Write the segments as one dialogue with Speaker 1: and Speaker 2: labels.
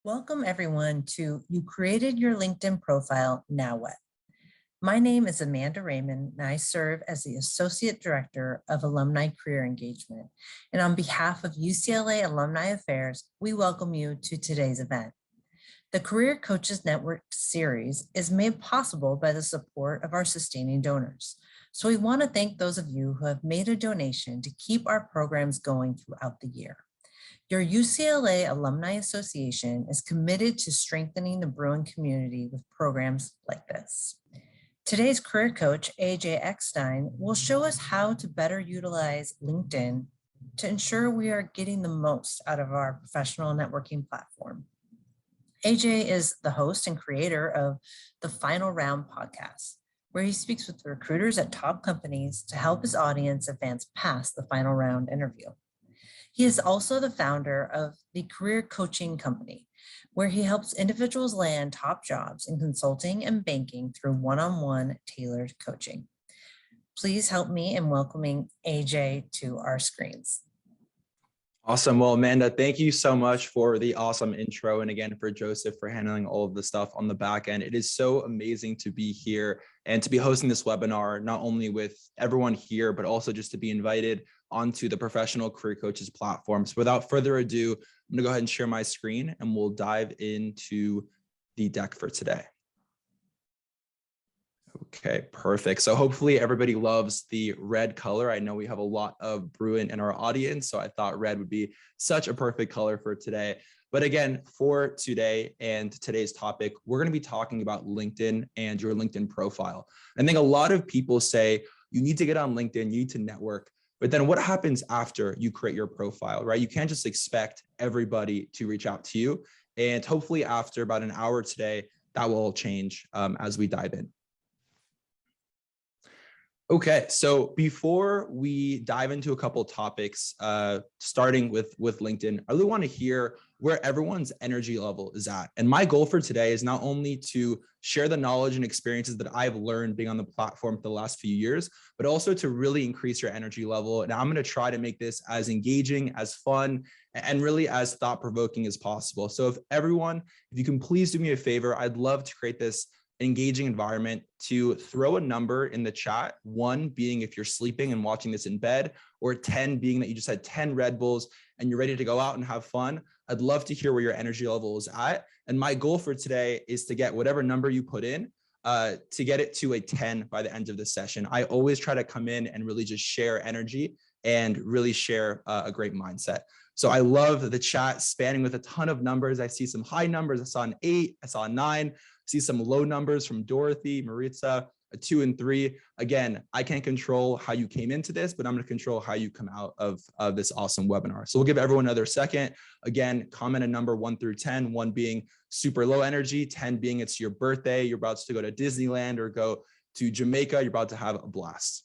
Speaker 1: Welcome everyone to You Created Your LinkedIn Profile, Now What? My name is Amanda Raymond and I serve as the Associate Director of Alumni Career Engagement. And on behalf of UCLA Alumni Affairs, we welcome you to today's event. The Career Coaches Network series is made possible by the support of our sustaining donors. So we want to thank those of you who have made a donation to keep our programs going throughout the year. Your UCLA Alumni Association is committed to strengthening the Bruin community with programs like this. Today's career coach, AJ Eckstein, will show us how to better utilize LinkedIn to ensure we are getting the most out of our professional networking platform. AJ is the host and creator of the Final Round podcast, where he speaks with recruiters at top companies to help his audience advance past the final round interview. He is also the founder of the Career Coaching Company, where he helps individuals land top jobs in consulting and banking through one-on-one tailored coaching. Please help me in welcoming AJ to our screens.
Speaker 2: Awesome. Well, Amanda, thank you so much for the awesome intro. And again, for Joseph for handling all of the stuff on the back end. It is so amazing to be here and to be hosting this webinar, not only with everyone here, but also just to be invited onto the Professional Career Coaches platform. So without further ado, I'm going to go ahead and share my screen and we'll dive into the deck for today. Okay, perfect. So hopefully everybody loves the red color. I know we have a lot of Bruin in our audience, so I thought red would be such a perfect color for today. But again, for today and today's topic, we're going to be talking about LinkedIn and your LinkedIn profile. I think a lot of people say you need to get on LinkedIn, you need to network, but then what happens after you create your profile, right? You can't just expect everybody to reach out to you. And hopefully after about an hour today, that will change as we dive in. Okay, so before we dive into a couple of topics, starting with LinkedIn, I really want to hear where everyone's energy level is at. And my goal for today is not only to share the knowledge and experiences that I've learned being on the platform for the last few years, but also to really increase your energy level. And I'm going to try to make this as engaging, as fun, and really as thought-provoking as possible. So if you can please do me a favor, I'd love to create this engaging environment to throw a number in the chat, 1 being if you're sleeping and watching this in bed, or 10 being that you just had 10 Red Bulls and you're ready to go out and have fun. I'd love to hear where your energy level is at. And my goal for today is to get whatever number you put in, to get it to a 10 by the end of the session. I always try to come in and really just share energy and really share a great mindset. So I love the chat spanning with a ton of numbers. I see some high numbers. I saw an 8, I saw a 9, see some low numbers from Dorothy, Maritza, a 2 and 3. Again, I can't control how you came into this, but I'm going to control how you come out of this awesome webinar. So we'll give everyone another second. Again, comment a number 1 through 10, 1 being super low energy, 10 being it's your birthday, you're about to go to Disneyland or go to Jamaica, you're about to have a blast.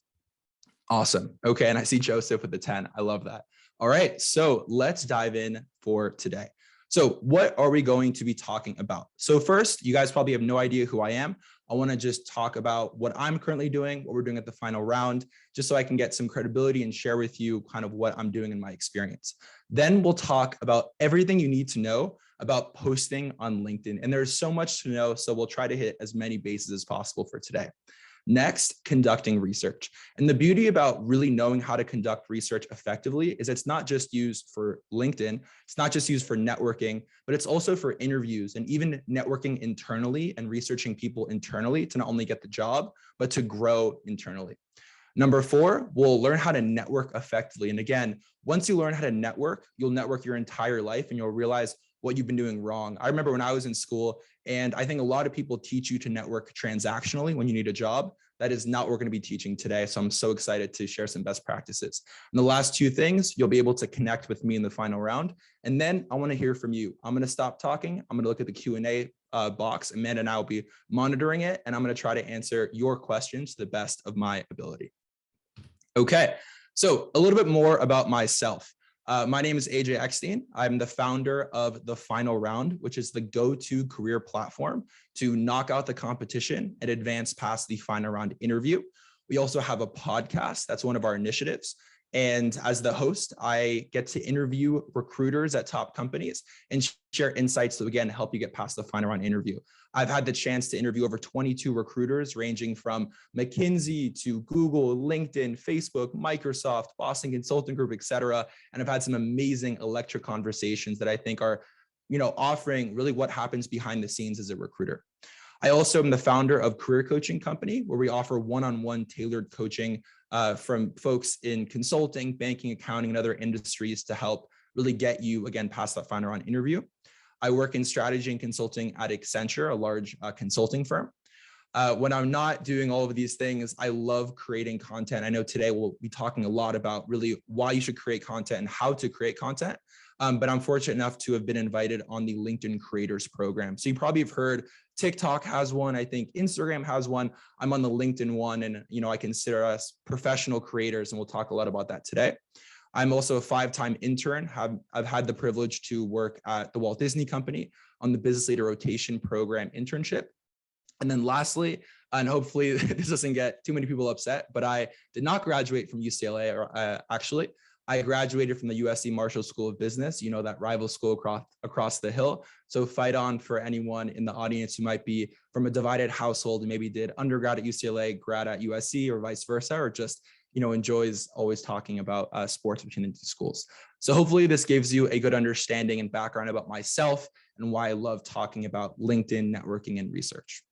Speaker 2: Awesome. Okay, and I see Joseph with the 10. I love that. All right, so let's dive in for today. So what are we going to be talking about? So first, you guys probably have no idea who I am. I want to just talk about what I'm currently doing, what we're doing at the final round, just so I can get some credibility and share with you kind of what I'm doing in my experience. Then we'll talk about everything you need to know about posting on LinkedIn. And there's so much to know, so we'll try to hit as many bases as possible for today. Next, conducting research. And the beauty about really knowing how to conduct research effectively is it's not just used for LinkedIn, it's not just used for networking, but it's also for interviews and even networking internally and researching people internally to not only get the job, but to grow internally. Number 4, we'll learn how to network effectively. And again, once you learn how to network, you'll network your entire life and you'll realize what you've been doing wrong. I remember when I was in school, and I think a lot of people teach you to network transactionally when you need a job. That is not what we're going to be teaching today. So I'm so excited to share some best practices. And the last 2 things, you'll be able to connect with me in the final round. And then I want to hear from you. I'm going to stop talking. I'm going to look at the Q&A box. Amanda and I will be monitoring it. And I'm going to try to answer your questions to the best of my ability. Okay, so a little bit more about myself. My name is AJ Eckstein. I'm the founder of The Final Round, which is the go-to career platform to knock out the competition and advance past the final round interview. We also have a podcast. That's one of our initiatives. And as the host, I get to interview recruiters at top companies and share insights to, again, help you get past the final round interview. I've had the chance to interview over 22 recruiters ranging from McKinsey to Google, LinkedIn, Facebook, Microsoft, Boston Consulting Group, et cetera. And I've had some amazing electric conversations that I think are, offering really what happens behind the scenes as a recruiter. I also am the founder of Career Coaching Company, where we offer one-on-one tailored coaching from folks in consulting, banking, accounting, and other industries to help really get you, again, past that final round interview. I work in strategy and consulting at Accenture, a large consulting firm. When I'm not doing all of these things, I love creating content. I know today we'll be talking a lot about really why you should create content and how to create content. But I'm fortunate enough to have been invited on the LinkedIn Creators Program. So you probably have heard TikTok has one. I think Instagram has one. I'm on the LinkedIn one, and I consider us professional creators, and we'll talk a lot about that today. I'm also a 5-time intern. I've had the privilege to work at the Walt Disney Company on the Business Leader Rotation Program internship. And then lastly, and hopefully this doesn't get too many people upset, but I did not graduate from UCLA, or actually, I graduated from the USC Marshall School of Business, that rival school across the hill. So fight on for anyone in the audience who might be from a divided household and maybe did undergrad at UCLA, grad at USC, or vice versa, or just enjoys always talking about sports between the two schools. So hopefully this gives you a good understanding and background about myself and why I love talking about LinkedIn networking and research.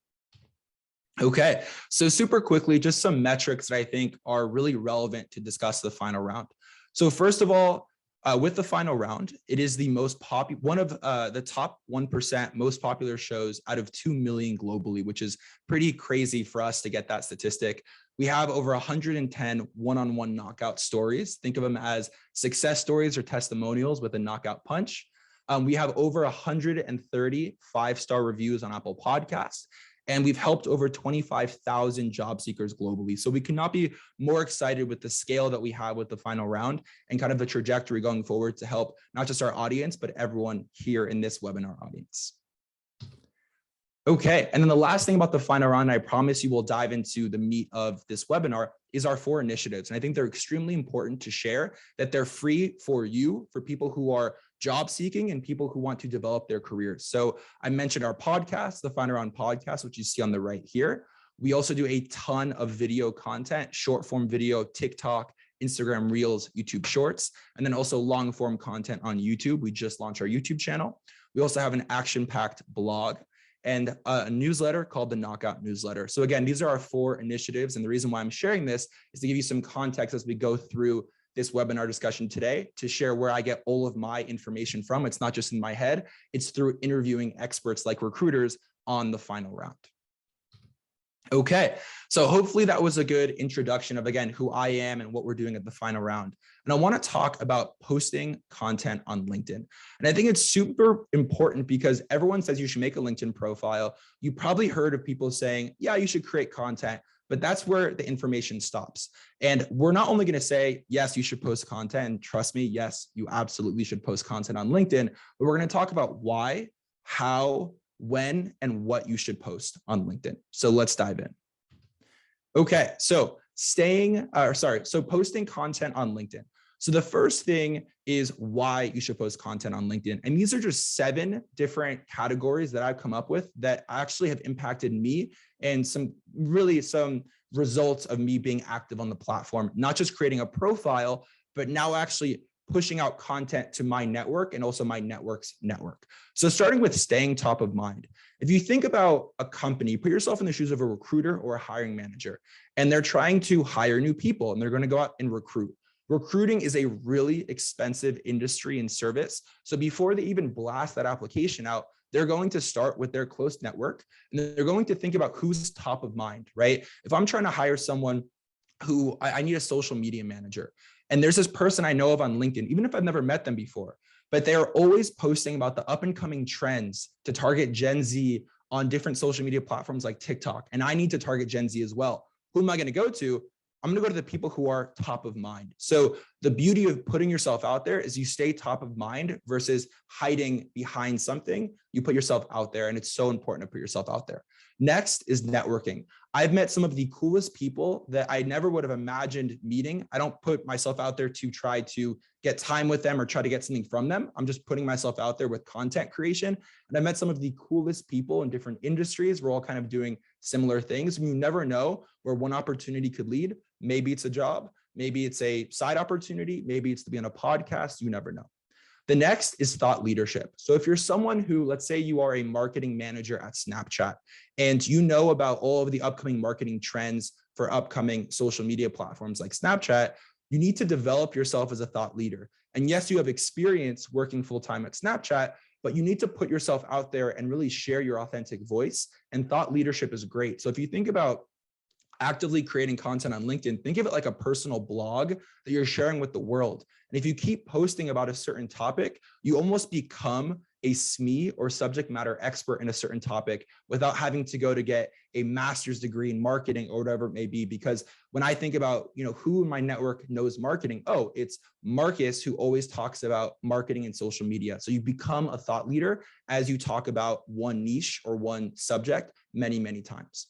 Speaker 2: Okay, so super quickly, just some metrics that I think are really relevant to discuss the final round. So first of all, with the final round, it is the most popular, one of the top 1% most popular shows out of 2 million globally, which is pretty crazy for us to get that statistic. We have over 110 one-on-one knockout stories. Think of them as success stories or testimonials with a knockout punch. We have over 130 5-star reviews on Apple Podcasts. And we've helped over 25,000 job seekers globally. So we cannot be more excited with the scale that we have with the final round and kind of the trajectory going forward to help not just our audience, but everyone here in this webinar audience. Okay, and then the last thing about the final round, I promise you we'll dive into the meat of this webinar, is our 4 initiatives. And I think they're extremely important to share, that they're free for you, for people who are job seeking and people who want to develop their careers. So I mentioned our podcast, the Final Round podcast, which you see on the right here. We also do a ton of video content, short form video, TikTok, Instagram Reels, YouTube Shorts, and then also long form content on YouTube. We just launched our YouTube channel. We also have an action-packed blog and a newsletter called the Knockout Newsletter. So again, these are our 4 initiatives. And the reason why I'm sharing this is to give you some context as we go through this webinar discussion today, to share where I get all of my information from. It's not just in my head, it's through interviewing experts like recruiters on the final round. Okay, so hopefully that was a good introduction of, again, who I am and what we're doing at the final round. And I want to talk about posting content on LinkedIn. And I think it's super important because everyone says you should make a LinkedIn profile. You probably heard of people saying, yeah, you should create content, but that's where the information stops. And we're not only going to say, yes, you should post content, and trust me, yes, you absolutely should post content on LinkedIn, but we're going to talk about why, how, when, and what you should post on LinkedIn. So let's dive in. Okay, so posting content on LinkedIn. So the first thing is why you should post content on LinkedIn. And these are just 7 different categories that I've come up with that actually have impacted me and some results of me being active on the platform, not just creating a profile, but now actually pushing out content to my network and also my network's network. So starting with staying top of mind. If you think about a company, put yourself in the shoes of a recruiter or a hiring manager, and they're trying to hire new people and they're going to go out and recruit. Recruiting is a really expensive industry and service. So before they even blast that application out, they're going to start with their close network and they're going to think about who's top of mind, right? If I'm trying to hire someone who I need a social media manager, and there's this person I know of on LinkedIn, even if I've never met them before, but they're always posting about the up and coming trends to target Gen Z on different social media platforms like TikTok. And I need to target Gen Z as well. Who am I going to go to? I'm going to go to the people who are top of mind. So the beauty of putting yourself out there is you stay top of mind versus hiding behind something. You put yourself out there, and it's so important to put yourself out there. Next is networking. I've met some of the coolest people that I never would have imagined meeting. I don't put myself out there to try to get time with them or try to get something from them. I'm just putting myself out there with content creation. And I met some of the coolest people in different industries. We're all kind of doing similar things. You never know where one opportunity could lead. Maybe it's a job, maybe it's a side opportunity, maybe it's to be on a podcast, you never know. The next is thought leadership. So if you're someone who, let's say you are a marketing manager at Snapchat and you know about all of the upcoming marketing trends for upcoming social media platforms like Snapchat, you need to develop yourself as a thought leader. And yes, you have experience working full-time at Snapchat, but you need to put yourself out there and really share your authentic voice. And thought leadership is great. So if you think about actively creating content on LinkedIn, think of it like a personal blog that you're sharing with the world. And if you keep posting about a certain topic, you almost become a SME or subject matter expert in a certain topic without having to go to get a master's degree in marketing or whatever it may be. Because when I think about, who in my network knows marketing, oh, it's Marcus, who always talks about marketing and social media. So you become a thought leader as you talk about one niche or one subject many, many times.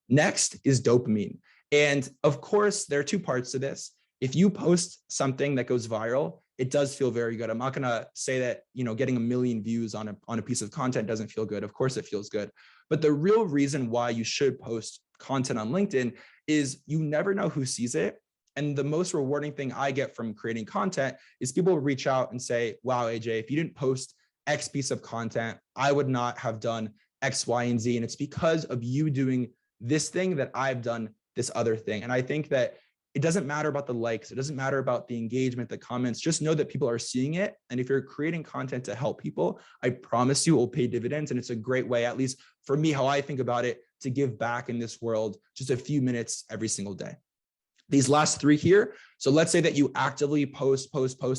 Speaker 2: Next is dopamine. And of course, there are two parts to this. If you post something that goes viral, it does feel very good. I'm not going to say that, getting 1 million views on a piece of content doesn't feel good. Of course it feels good. But the real reason why you should post content on LinkedIn is you never know who sees it. And the most rewarding thing I get from creating content is people reach out and say, wow, AJ, if you didn't post X piece of content, I would not have done X, Y, and Z. And it's because of you doing this thing that I've done this other thing. And I think that it doesn't matter about the likes. It doesn't matter about the engagement, the comments. Just know that people are seeing it. And if you're creating content to help people, I promise you it will pay dividends. And it's a great way, at least for me, how I think about it, to give back in this world just a few minutes every single day. These last three here. So let's say that you actively post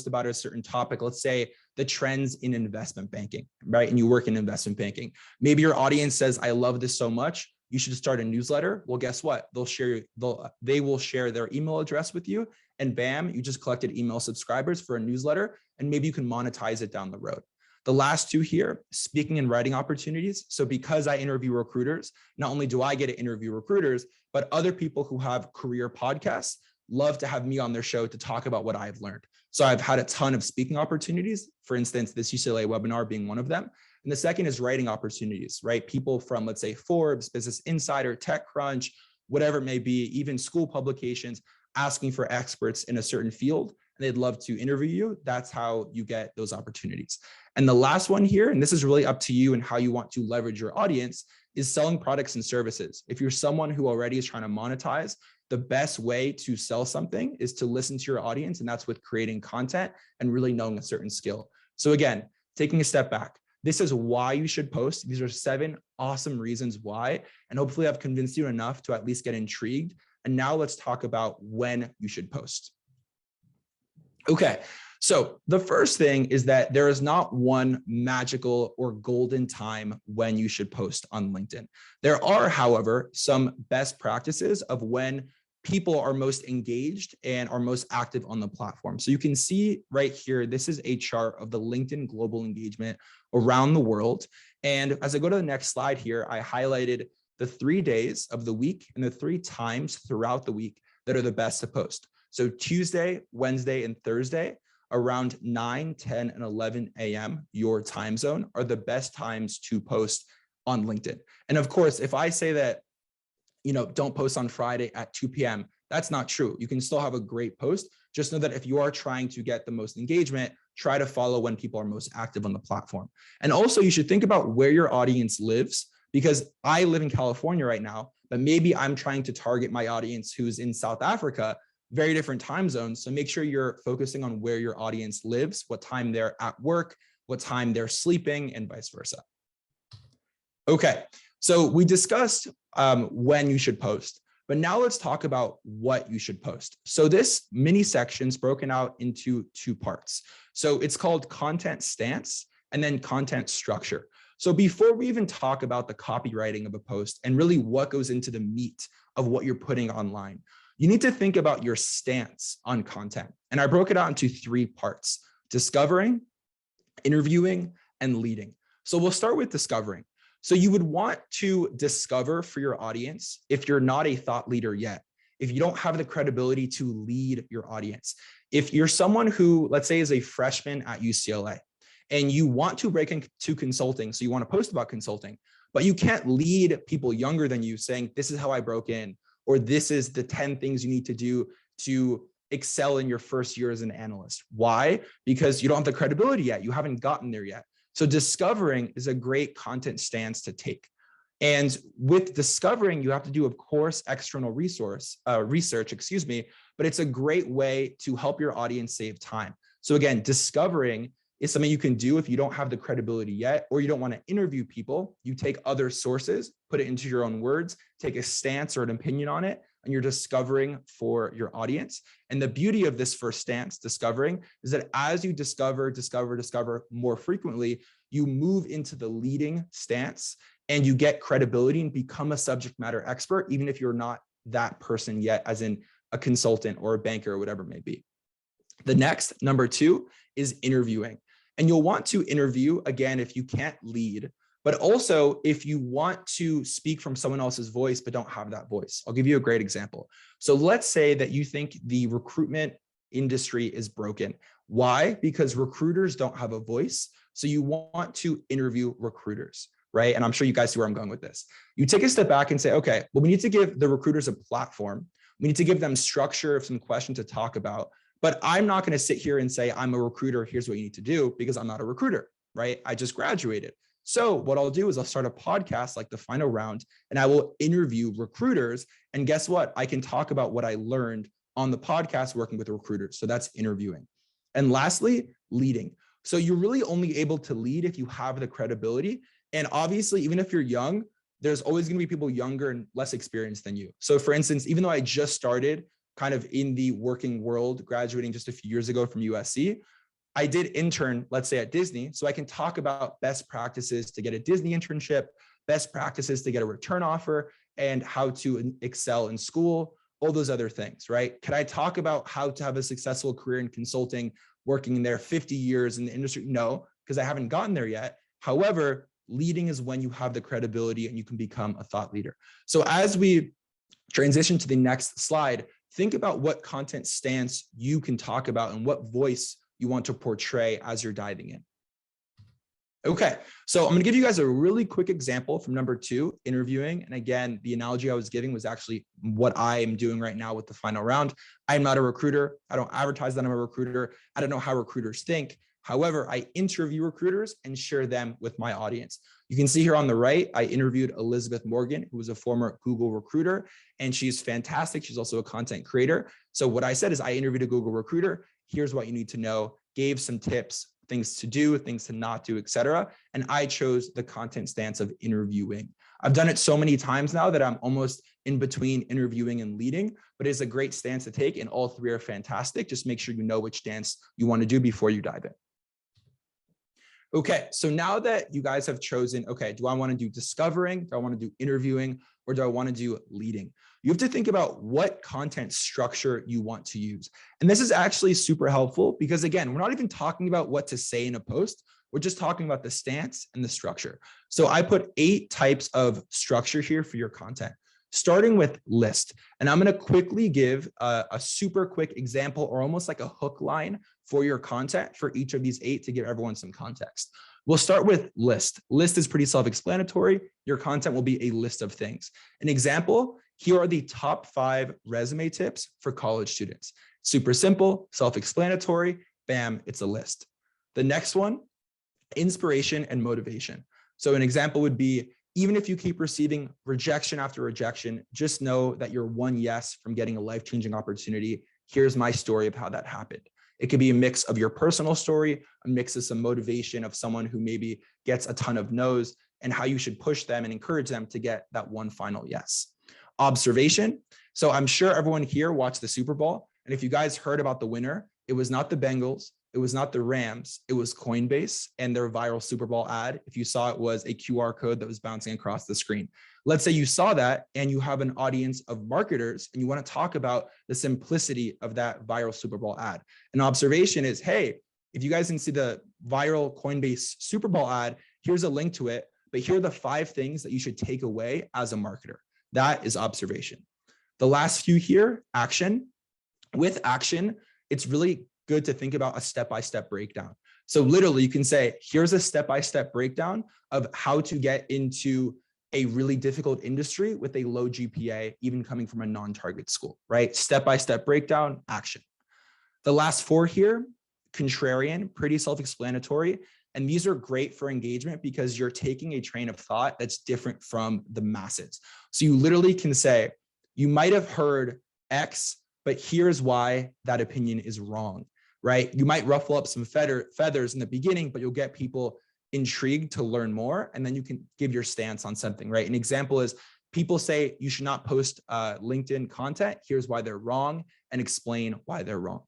Speaker 2: about a certain topic. Let's say the trends in investment banking, right? And you work in investment banking. Maybe your audience says, I love this so much, you should start a newsletter. Well, guess what? They will share their email address with you, and bam, you just collected email subscribers for a newsletter, and maybe you can monetize it down the road. The last two here, speaking and writing opportunities. So because I interview recruiters, not only do I get to interview recruiters, but other people who have career podcasts love to have me on their show to talk about what I've learned. So I've had a ton of speaking opportunities, for instance, this UCLA webinar being one of them. And the second is writing opportunities, right? People from, let's say, Forbes, Business Insider, TechCrunch, whatever it may be, even school publications asking for experts in a certain field, and they'd love to interview you. That's how you get those opportunities. And the last one here, and this is really up to you and how you want to leverage your audience, is selling products and services. If you're someone who already is trying to monetize, the best way to sell something is to listen to your audience, and that's with creating content and really knowing a certain skill. So again, taking a step back, this is why you should post. These are 7 awesome reasons why, and hopefully I've convinced you enough to at least get intrigued. And now let's talk about when you should post. Okay, so the first thing is that there is not one magical or golden time when you should post on LinkedIn. There are, however, some best practices of when people are most engaged and are most active on the platform. So you can see right here, this is a chart of the LinkedIn global engagement around the world. And as I go to the next slide here, I highlighted the 3 days of the week and the 3 times throughout the week that are the best to post. So Tuesday, Wednesday, and Thursday around 9, 10, and 11 a.m. your time zone are the best times to post on LinkedIn. And of course, if I say that, don't post on Friday at 2 p.m., that's not true. You can still have a great post. Just know that if you are trying to get the most engagement, try to follow when people are most active on the platform. And also you should think about where your audience lives, because I live in California right now, but maybe I'm trying to target my audience who's in South Africa, very different time zones. So make sure you're focusing on where your audience lives, what time they're at work, what time they're sleeping, and vice versa. Okay, so we discussed when you should post, but now let's talk about what you should post. So this mini section is broken out into 2 parts. So it's called content stance and then content structure. So before we even talk about the copywriting of a post and really what goes into the meat of what you're putting online, you need to think about your stance on content. And I broke it out into 3 parts: discovering, interviewing, and leading. So we'll start with discovering. So you would want to discover for your audience if you're not a thought leader yet, if you don't have the credibility to lead your audience. If you're someone who, let's say, is a freshman at UCLA and you want to break into consulting, so you want to post about consulting, but you can't lead people younger than you saying, this is how I broke in, or this is the 10 things you need to do to excel in your first year as an analyst. Why? Because you don't have the credibility yet. You haven't gotten there yet. So discovering is a great content stance to take. And with discovering, you have to do, of course, external research, but it's a great way to help your audience save time. So again, discovering is something you can do if you don't have the credibility yet, or you don't want to interview people. You take other sources, put it into your own words, take a stance or an opinion on it, and you're discovering for your audience. And the beauty of this first stance, discovering, is that as you discover more frequently, you move into the leading stance and you get credibility and become a subject matter expert, even if you're not that person yet, as in a consultant or a banker or whatever it may be. The next, number 2, is interviewing. And you'll want to interview, again, if you can't lead, but also if you want to speak from someone else's voice, but don't have that voice. I'll give you a great example. So let's say that you think the recruitment industry is broken. Why? Because recruiters don't have a voice. So you want to interview recruiters, right? And I'm sure you guys see where I'm going with this. You take a step back and say, okay, well, we need to give the recruiters a platform. We need to give them structure of some questions to talk about. But I'm not going to sit here and say, I'm a recruiter, here's what you need to do, because I'm not a recruiter, right? I just graduated. So what I'll do is I'll start a podcast like The Final Round, and I will interview recruiters. And guess what? I can talk about what I learned on the podcast working with recruiters. So that's interviewing. And lastly, leading. So you're really only able to lead if you have the credibility. And obviously, even if you're young, there's always going to be people younger and less experienced than you. So for instance, even though I just started kind of in the working world, graduating just a few years ago from USC, I did intern, let's say at Disney. So I can talk about best practices to get a Disney internship, best practices to get a return offer, and how to excel in school, all those other things, right? Can I talk about how to have a successful career in consulting, working in there 50 years in the industry? No, because I haven't gotten there yet. However, leading is when you have the credibility and you can become a thought leader. So as we transition to the next slide, think about what content stance you can talk about and what voice you want to portray as you're diving in. Okay, so I'm going to give you guys a really quick example from number 2, interviewing. And again, the analogy I was giving was actually what I am doing right now with The Final Round. I'm not a recruiter. I don't advertise that I'm a recruiter. I don't know how recruiters think. However, I interview recruiters and share them with my audience. You can see here on the right, I interviewed Elizabeth Morgan, who was a former Google recruiter, and she's fantastic. She's also a content creator. So what I said is I interviewed a Google recruiter. Here's what you need to know, gave some tips, things to do, things to not do, etc. And I chose the content stance of interviewing. I've done it so many times now that I'm almost in between interviewing and leading, but it's a great stance to take, and all 3 are fantastic. Just make sure you know which stance you want to do before you dive in. Okay, so now that you guys have chosen, okay, do I want to do discovering? Do I want to do interviewing? Or do I want to do leading? You have to think about what content structure you want to use. And this is actually super helpful because, again, we're not even talking about what to say in a post. We're just talking about the stance and the structure. So I put 8 types of structure here for your content, starting with list. And I'm going to quickly give a super quick example, or almost like a hook line for your content for each of these 8 to give everyone some context. We'll start with list. List is pretty self-explanatory. Your content will be a list of things. An example, here are the top 5 resume tips for college students. Super simple, self-explanatory, bam, it's a list. The next one, inspiration and motivation. So an example would be, even if you keep receiving rejection after rejection, just know that you're one yes from getting a life-changing opportunity. Here's my story of how that happened. It could be a mix of your personal story, a mix of some motivation of someone who maybe gets a ton of no's, and how you should push them and encourage them to get that one final yes. Observation. So I'm sure everyone here watched the Super Bowl. And if you guys heard about the winner, it was not the Bengals. It was not the Rams. It was Coinbase and their viral Super Bowl ad. If you saw, it was a QR code that was bouncing across the screen. Let's say you saw that and you have an audience of marketers and you want to talk about the simplicity of that viral Super Bowl ad. An observation is, hey, if you guys didn't see the viral Coinbase Super Bowl ad, here's a link to it. but here are the 5 things that you should take away as a marketer. That is observation. The last few here, action. With action, it's really good to think about a step-by-step breakdown. So literally you can say, here's a step-by-step breakdown of how to get into a really difficult industry with a low GPA, even coming from a non-target school, right? Step-by-step breakdown, action. The last 4 here, contrarian, pretty self-explanatory. And these are great for engagement because you're taking a train of thought that's different from the masses. So you literally can say, you might have heard X, but here's why that opinion is wrong, right? You might ruffle up some feathers in the beginning, but you'll get people intrigued to learn more. And then you can give your stance on something, right? An example is people say you should not post LinkedIn content. Here's why they're wrong, and explain why they're wrong.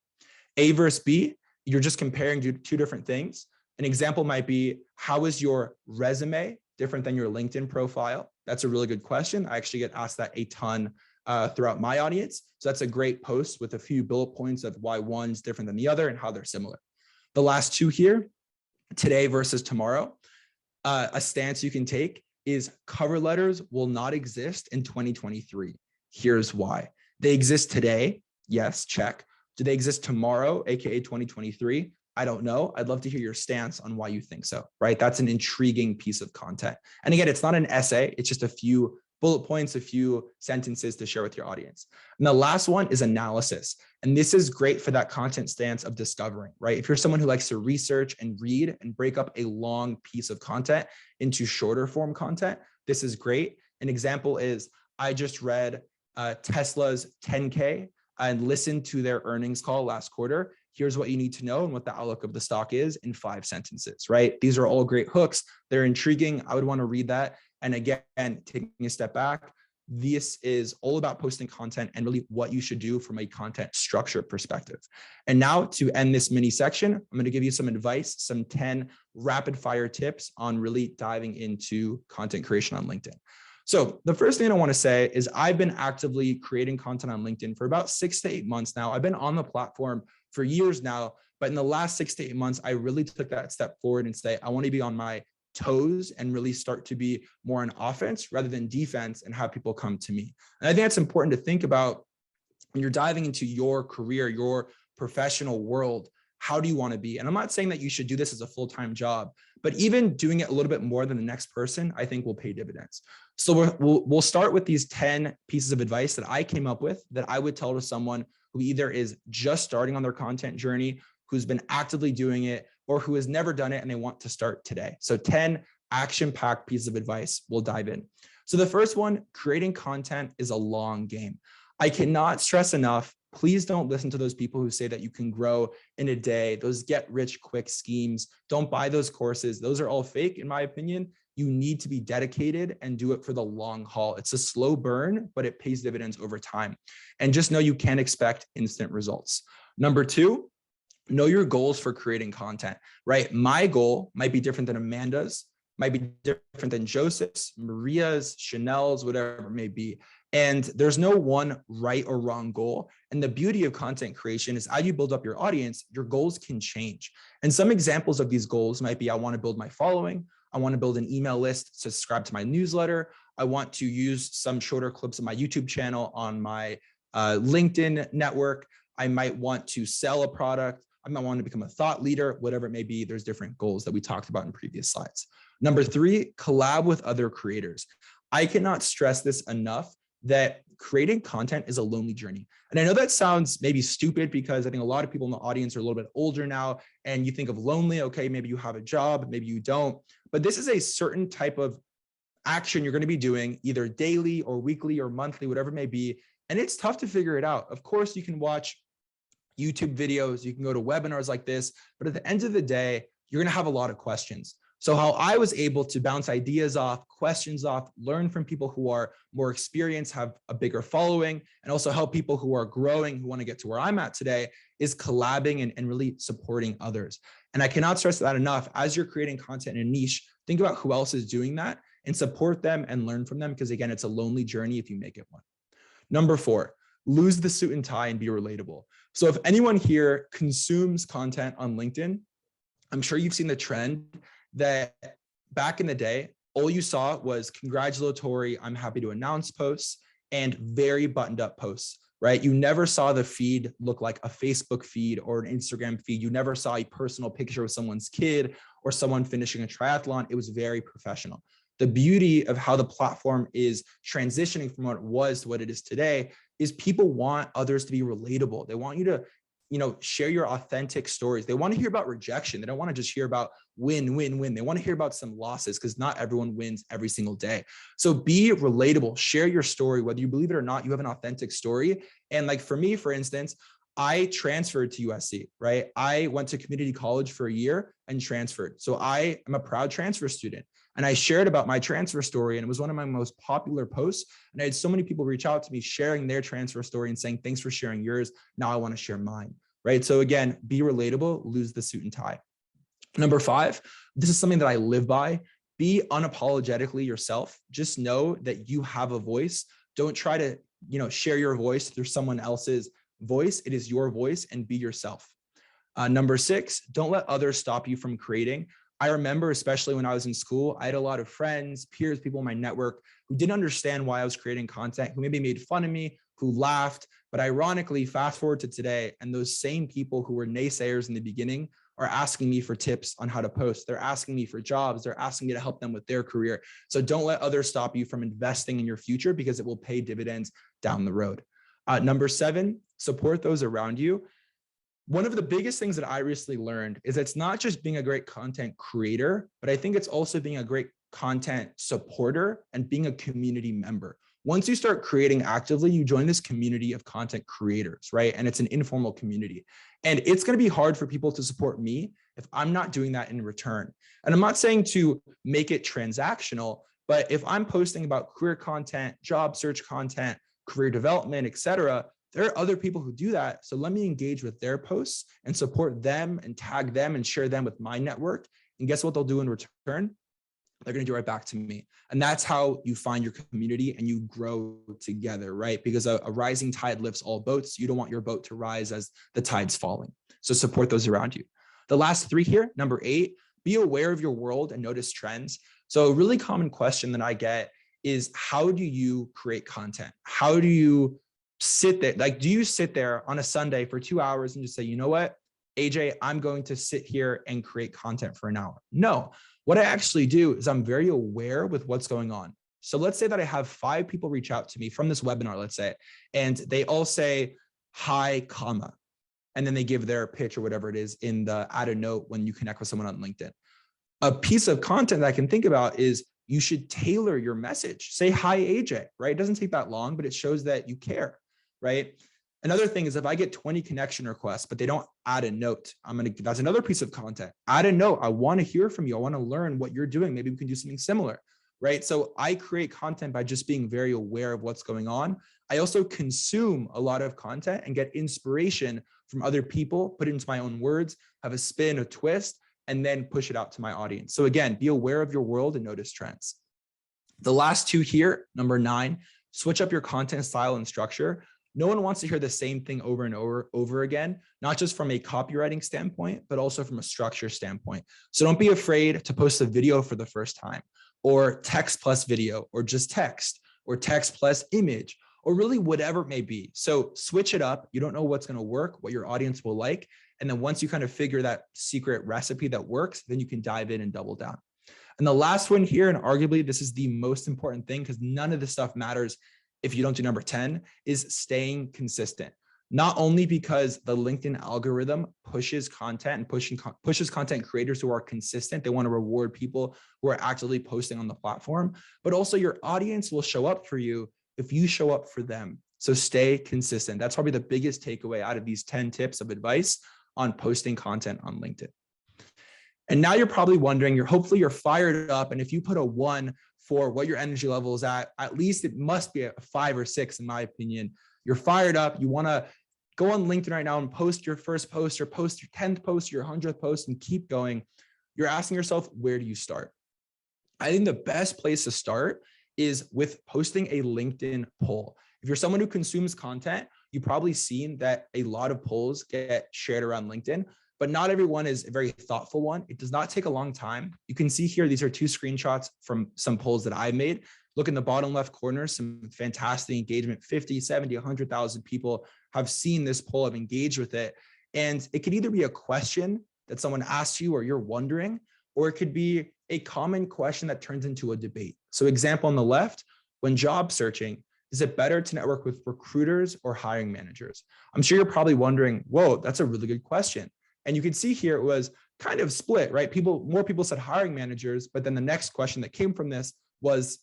Speaker 2: A versus B, you're just comparing 2 different things. An example might be, how is your resume different than your LinkedIn profile? That's a really good question. I actually get asked that a ton throughout my audience. So that's a great post with a few bullet points of why one's different than the other and how they're similar. The last 2 here, today versus tomorrow, a stance you can take is cover letters will not exist in 2023. Here's why. They exist today. Yes, check. Do they exist tomorrow, AKA 2023? I don't know. I'd love to hear your stance on why you think so, right? That's an intriguing piece of content. And again, it's not an essay. It's just a few bullet points, a few sentences to share with your audience. And the last one is analysis. And this is great for that content stance of discovering, right? If you're someone who likes to research and read and break up a long piece of content into shorter form content, this is great. An example is, I just read Tesla's 10K and listened to their earnings call last quarter. Here's what you need to know and what the outlook of the stock is in 5 sentences, right? These are all great hooks. They're intriguing. I would want to read that. And again, taking a step back, this is all about posting content and really what you should do from a content structure perspective. And now to end this mini section, I'm going to give you some advice, some 10 rapid fire tips on really diving into content creation on LinkedIn. So the first thing I want to say is I've been actively creating content on LinkedIn for about 6 to 8 months now. I've been on the platform for years now, but in the last 6 to 8 months, I really took that step forward and say, I want to be on my toes and really start to be more on offense rather than defense and have people come to me. And I think that's important to think about when you're diving into your career, your professional world. How do you want to be? And I'm not saying that you should do this as a full-time job, but even doing it a little bit more than the next person, I think will pay dividends. So we'll start with these 10 pieces of advice that I came up with that I would tell to someone who either is just starting on their content journey, who's been actively doing it, or who has never done it and they want to start today. So 10 action-packed pieces of advice. We'll dive in. So the first one, creating content is a long game. I cannot stress enough, please don't listen to those people who say that you can grow in a day, those get rich quick schemes. Don't buy those courses. Those are all fake, in my opinion. You need to be dedicated and do it for the long haul. It's a slow burn, but it pays dividends over time. And just know you can't expect instant results. Number 2, know your goals for creating content, right? My goal might be different than Amanda's, might be different than Joseph's, Maria's, Chanel's, whatever it may be. And there's no one right or wrong goal. And the beauty of content creation is as you build up your audience, your goals can change. And some examples of these goals might be, I want to build my following. I want to build an email list, subscribe to my newsletter. I want to use some shorter clips of my YouTube channel on my LinkedIn network. I might want to sell a product. I might want to become a thought leader, whatever it may be. There's different goals that we talked about in previous slides. Number 3, collab with other creators. I cannot stress this enough that creating content is a lonely journey. And I know that sounds maybe stupid because I think a lot of people in the audience are a little bit older now and you think of lonely, okay, maybe you have a job, maybe you don't, but this is a certain type of action you're going to be doing either daily or weekly or monthly, whatever it may be. And it's tough to figure it out. Of course, you can watch YouTube videos, you can go to webinars like this, but at the end of the day, you're going to have a lot of questions. So how I was able to bounce ideas off, questions off, learn from people who are more experienced, have a bigger following, and also help people who are growing, who want to get to where I'm at today, is collabing and really supporting others. And I cannot stress that enough. As you're creating content in a niche, think about who else is doing that and support them and learn from them, because again, it's a lonely journey if you make it one. Number 4, lose the suit and tie and be relatable. So if anyone here consumes content on LinkedIn, I'm sure you've seen the trend that back in the day, all you saw was congratulatory, I'm happy to announce posts and very buttoned up posts, right? You never saw the feed look like a Facebook feed or an Instagram feed. You never saw a personal picture of someone's kid or someone finishing a triathlon. It was very professional. The beauty of how the platform is transitioning from what it was to what it is today is people want others to be relatable. They want you to, share your authentic stories. They want to hear about rejection. They don't want to just hear about win, win, win. They want to hear about some losses because not everyone wins every single day. So be relatable, share your story, whether you believe it or not, you have an authentic story. And like for me, for instance, I transferred to USC, right? I went to community college for a year and transferred. So I am a proud transfer student. And I shared about my transfer story, and it was one of my most popular posts. And I had so many people reach out to me sharing their transfer story and saying, thanks for sharing yours. Now I want to share mine, right? So again, be relatable, lose the suit and tie. Number 5, this is something that I live by. Be unapologetically yourself. Just know that you have a voice. Don't try to, share your voice through someone else's voice. It is your voice, and be yourself. Number 6, don't let others stop you from creating. I remember, especially when I was in school, I had a lot of friends, peers, people in my network who didn't understand why I was creating content, who maybe made fun of me, who laughed. But ironically, fast forward to today, and those same people who were naysayers in the beginning are asking me for tips on how to post. They're asking me for jobs. They're asking me to help them with their career. So don't let others stop you from investing in your future, because it will pay dividends down the road. Number 7, support those around you. One of the biggest things that I recently learned is it's not just being a great content creator, but I think it's also being a great content supporter and being a community member. Once you start creating actively, you join this community of content creators, right? And it's an informal community. And it's going to be hard for people to support me if I'm not doing that in return. And I'm not saying to make it transactional, but if I'm posting about career content, job search content, career development, etc., there are other people who do that. So let me engage with their posts and support them and tag them and share them with my network. And guess what they'll do in return? They're going to do right back to me. And that's how you find your community and you grow together, right? Because a rising tide lifts all boats. You don't want your boat to rise as the tide's falling. So support those around you. The last 3 here, number 8, be aware of your world and notice trends. So a really common question that I get is, how do you create content? How do you sit there? Like, do you sit there on a Sunday for 2 hours and just say, you know what, AJ, I'm going to sit here and create content for an hour? No, what I actually do is I'm very aware with what's going on. So let's say that I have 5 people reach out to me from this webinar, let's say, and they all say, hi, comma, and then they give their pitch or whatever it is in the add a note when you connect with someone on LinkedIn. A piece of content that I can think about is you should tailor your message. Say, hi, AJ, right? It doesn't take that long, but it shows that you care. Right. Another thing is if I get 20 connection requests, but they don't add a note, that's another piece of content. Add a note. I want to hear from you. I want to learn what you're doing. Maybe we can do something similar. Right. So I create content by just being very aware of what's going on. I also consume a lot of content and get inspiration from other people, put it into my own words, have a spin, a twist, and then push it out to my audience. So again, be aware of your world and notice trends. The last 2 here, number 9, switch up your content style and structure. No one wants to hear the same thing over and over again, not just from a copywriting standpoint, but also from a structure standpoint. So don't be afraid to post a video for the first time, or text plus video, or just text, or text plus image, or really whatever it may be. So switch it up. You don't know what's going to work, what your audience will like. And then once you kind of figure that secret recipe that works, then you can dive in and double down. And the last one here, and arguably this is the most important thing because none of this stuff matters if you don't do number 10, is staying consistent. Not only because the LinkedIn algorithm pushes content and pushes content creators who are consistent. They want to reward people who are actively posting on the platform, but also your audience will show up for you if you show up for them. So stay consistent. That's probably the biggest takeaway out of these 10 tips of advice on posting content on LinkedIn. And now you're probably wondering, hopefully you're fired up. And if you put a 1 for what your energy level is at least it must be a 5 or 6, in my opinion. You're fired up. You want to go on LinkedIn right now and post your first post or post your 10th post, your 100th post, and keep going. You're asking yourself, where do you start? I think the best place to start is with posting a LinkedIn poll. If you're someone who consumes content, you've probably seen that a lot of polls get shared around LinkedIn. but not everyone is a very thoughtful one. It does not take a long time. You can see here, these are 2 screenshots from some polls that I made. Look in the bottom left corner, some fantastic engagement, 50, 70, 100,000 people have seen this poll, have engaged with it. And it could either be a question that someone asks you or you're wondering, or it could be a common question that turns into a debate. So example on the left, when job searching, is it better to network with recruiters or hiring managers? I'm sure you're probably wondering, whoa, that's a really good question. And you can see here it was kind of split, right? More people said hiring managers, but then the next question that came from this was,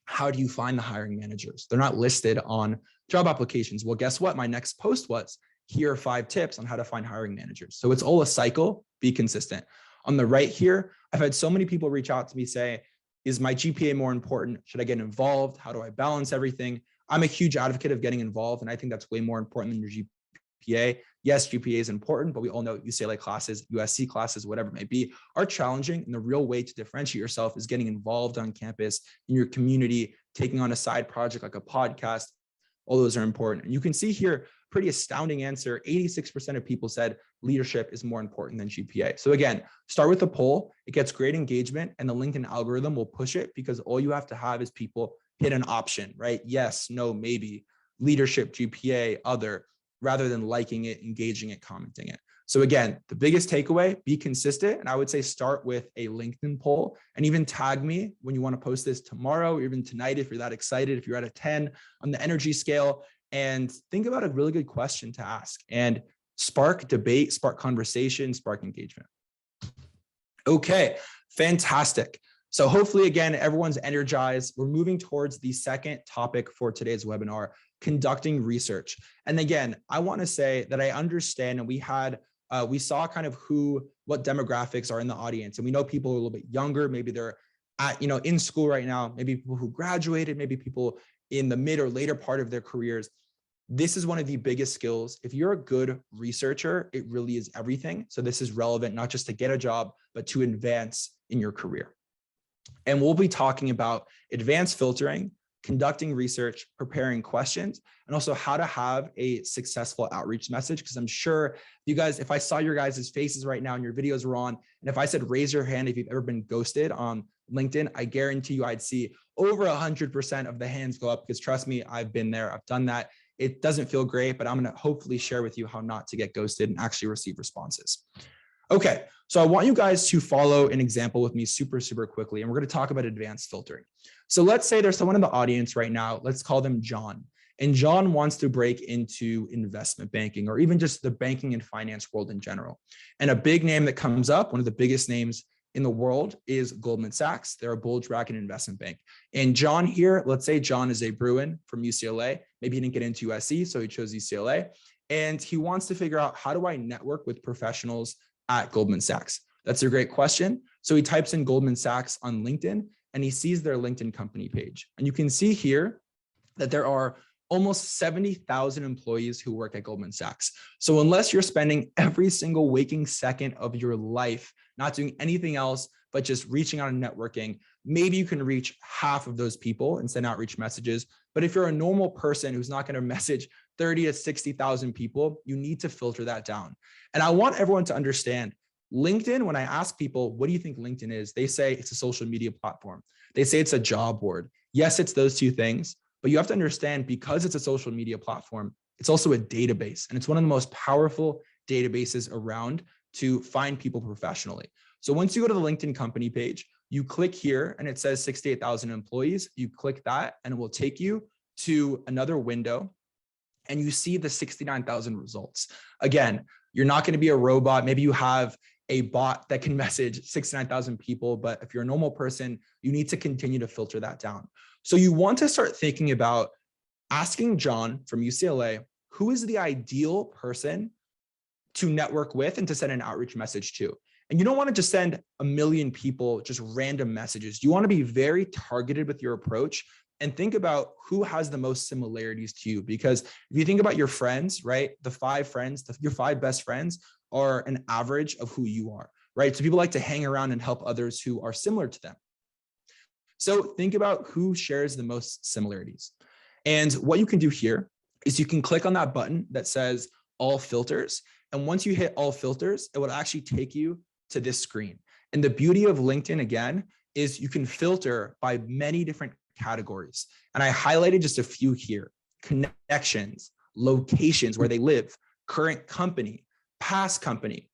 Speaker 2: how do you find the hiring managers? They're not listed on job applications. Well, guess what? My next post was, here are 5 tips on how to find hiring managers. So it's all a cycle, be consistent. On the right here, I've had so many people reach out to me say, is my GPA more important? Should I get involved? How do I balance everything? I'm a huge advocate of getting involved, and I think that's way more important than your GPA. Yes, GPA is important, but we all know UCLA classes, USC classes, whatever it may be, are challenging. And the real way to differentiate yourself is getting involved on campus, in your community, taking on a side project like a podcast. All those are important. And you can see here, pretty astounding answer. 86% of people said leadership is more important than GPA. So again, start with a poll. It gets great engagement, and the LinkedIn algorithm will push it because all you have to have is people hit an option, right? Yes, no, maybe, leadership, GPA, other, rather than liking it, engaging it, commenting it. So again, the biggest takeaway, be consistent. And I would say start with a LinkedIn poll and even tag me when you want to post this tomorrow, or even tonight, if you're that excited, if you're at a 10 on the energy scale, and think about a really good question to ask and spark debate, spark conversation, spark engagement. Okay, fantastic. So hopefully, again, everyone's energized. We're moving towards the second topic for today's webinar, conducting research. And again, I want to say that I understand, and we saw kind of what demographics are in the audience. And we know people are a little bit younger, maybe they're in school right now, maybe people who graduated, maybe people in the mid or later part of their careers. This is one of the biggest skills. If you're a good researcher, it really is everything. So this is relevant, not just to get a job, but to advance in your career. And we'll be talking about advanced filtering, conducting research, preparing questions, and also how to have a successful outreach message. Because I'm sure you guys, if I saw your guys' faces right now and your videos were on, and if I said, raise your hand if you've ever been ghosted on LinkedIn, I guarantee you I'd see over 100% of the hands go up, because trust me, I've been there, I've done that. It doesn't feel great, but I'm going to hopefully share with you how not to get ghosted and actually receive responses. Okay, so I want you guys to follow an example with me super, super quickly, and we're going to talk about advanced filtering. So let's say there's someone in the audience right now, let's call them John, and John wants to break into investment banking or even just the banking and finance world in general. And a big name that comes up, one of the biggest names in the world, is Goldman Sachs. They're a bulge bracket investment bank. And John here, let's say John is a Bruin from UCLA. Maybe he didn't get into USC, so he chose UCLA. And he wants to figure out, how do I network with professionals at Goldman Sachs? That's a great question. So he types in Goldman Sachs on LinkedIn, and he sees their LinkedIn company page. And you can see here that there are almost 70,000 employees who work at Goldman Sachs. So unless you're spending every single waking second of your life not doing anything else but just reaching out and networking, maybe you can reach half of those people and send outreach messages. But if you're a normal person who's not going to message 30 to 60,000 people, you need to filter that down. And I want everyone to understand, LinkedIn, when I ask people, what do you think LinkedIn is? They say it's a social media platform. They say it's a job board. Yes, it's those two things, but you have to understand, because it's a social media platform, it's also a database, and it's one of the most powerful databases around to find people professionally. So once you go to the LinkedIn company page, you click here and it says 68,000 employees. You click that and it will take you to another window, and you see the 69,000 results. Again, you're not going to be a robot. Maybe you have a bot that can message 69,000 people, but if you're a normal person, you need to continue to filter that down. So you want to start thinking about asking John from UCLA, who is the ideal person to network with and to send an outreach message to. And you don't want to just send a million people just random messages. You want to be very targeted with your approach and think about who has the most similarities to you. Because if you think about your friends, right, the 5 friends, your 5 best friends are an average of who you are, right? So people like to hang around and help others who are similar to them. So think about who shares the most similarities. And what you can do here is you can click on that button that says all filters. And once you hit all filters, it will actually take you to this screen. And the beauty of LinkedIn, again, is you can filter by many different categories. And I highlighted just a few here: connections, locations where they live, current company, past company,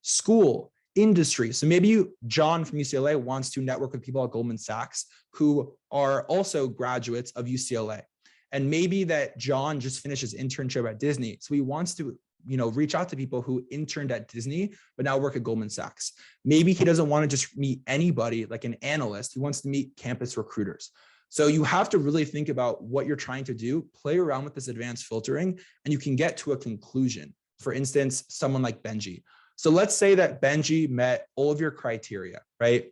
Speaker 2: school, industry. So maybe John from UCLA wants to network with people at Goldman Sachs who are also graduates of UCLA. And maybe that John just finished his internship at Disney. So he wants to, reach out to people who interned at Disney, but now work at Goldman Sachs. Maybe he doesn't want to just meet anybody like an analyst. He wants to meet campus recruiters. So you have to really think about what you're trying to do, play around with this advanced filtering, and you can get to a conclusion. For instance, someone like Benji. So let's say that Benji met all of your criteria, right?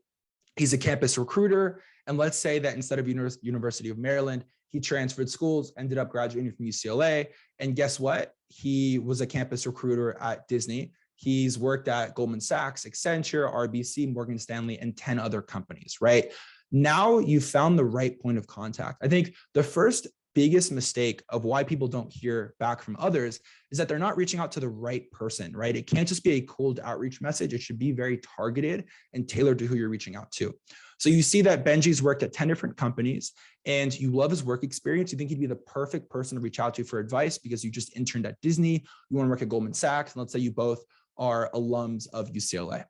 Speaker 2: He's a campus recruiter. And let's say that instead of University of Maryland, he transferred schools, ended up graduating from UCLA. And guess what? He was a campus recruiter at Disney. He's worked at Goldman Sachs, Accenture, RBC, Morgan Stanley, and 10 other companies, right? Now you've found the right point of contact. I think the first biggest mistake of why people don't hear back from others is that they're not reaching out to the right person, right? It can't just be a cold outreach message. It should be very targeted and tailored to who you're reaching out to. So you see that Benji's worked at 10 different companies and you love his work experience. You think he'd be the perfect person to reach out to for advice because you just interned at Disney, you want to work at Goldman Sachs, and let's say you both are alums of UCLA.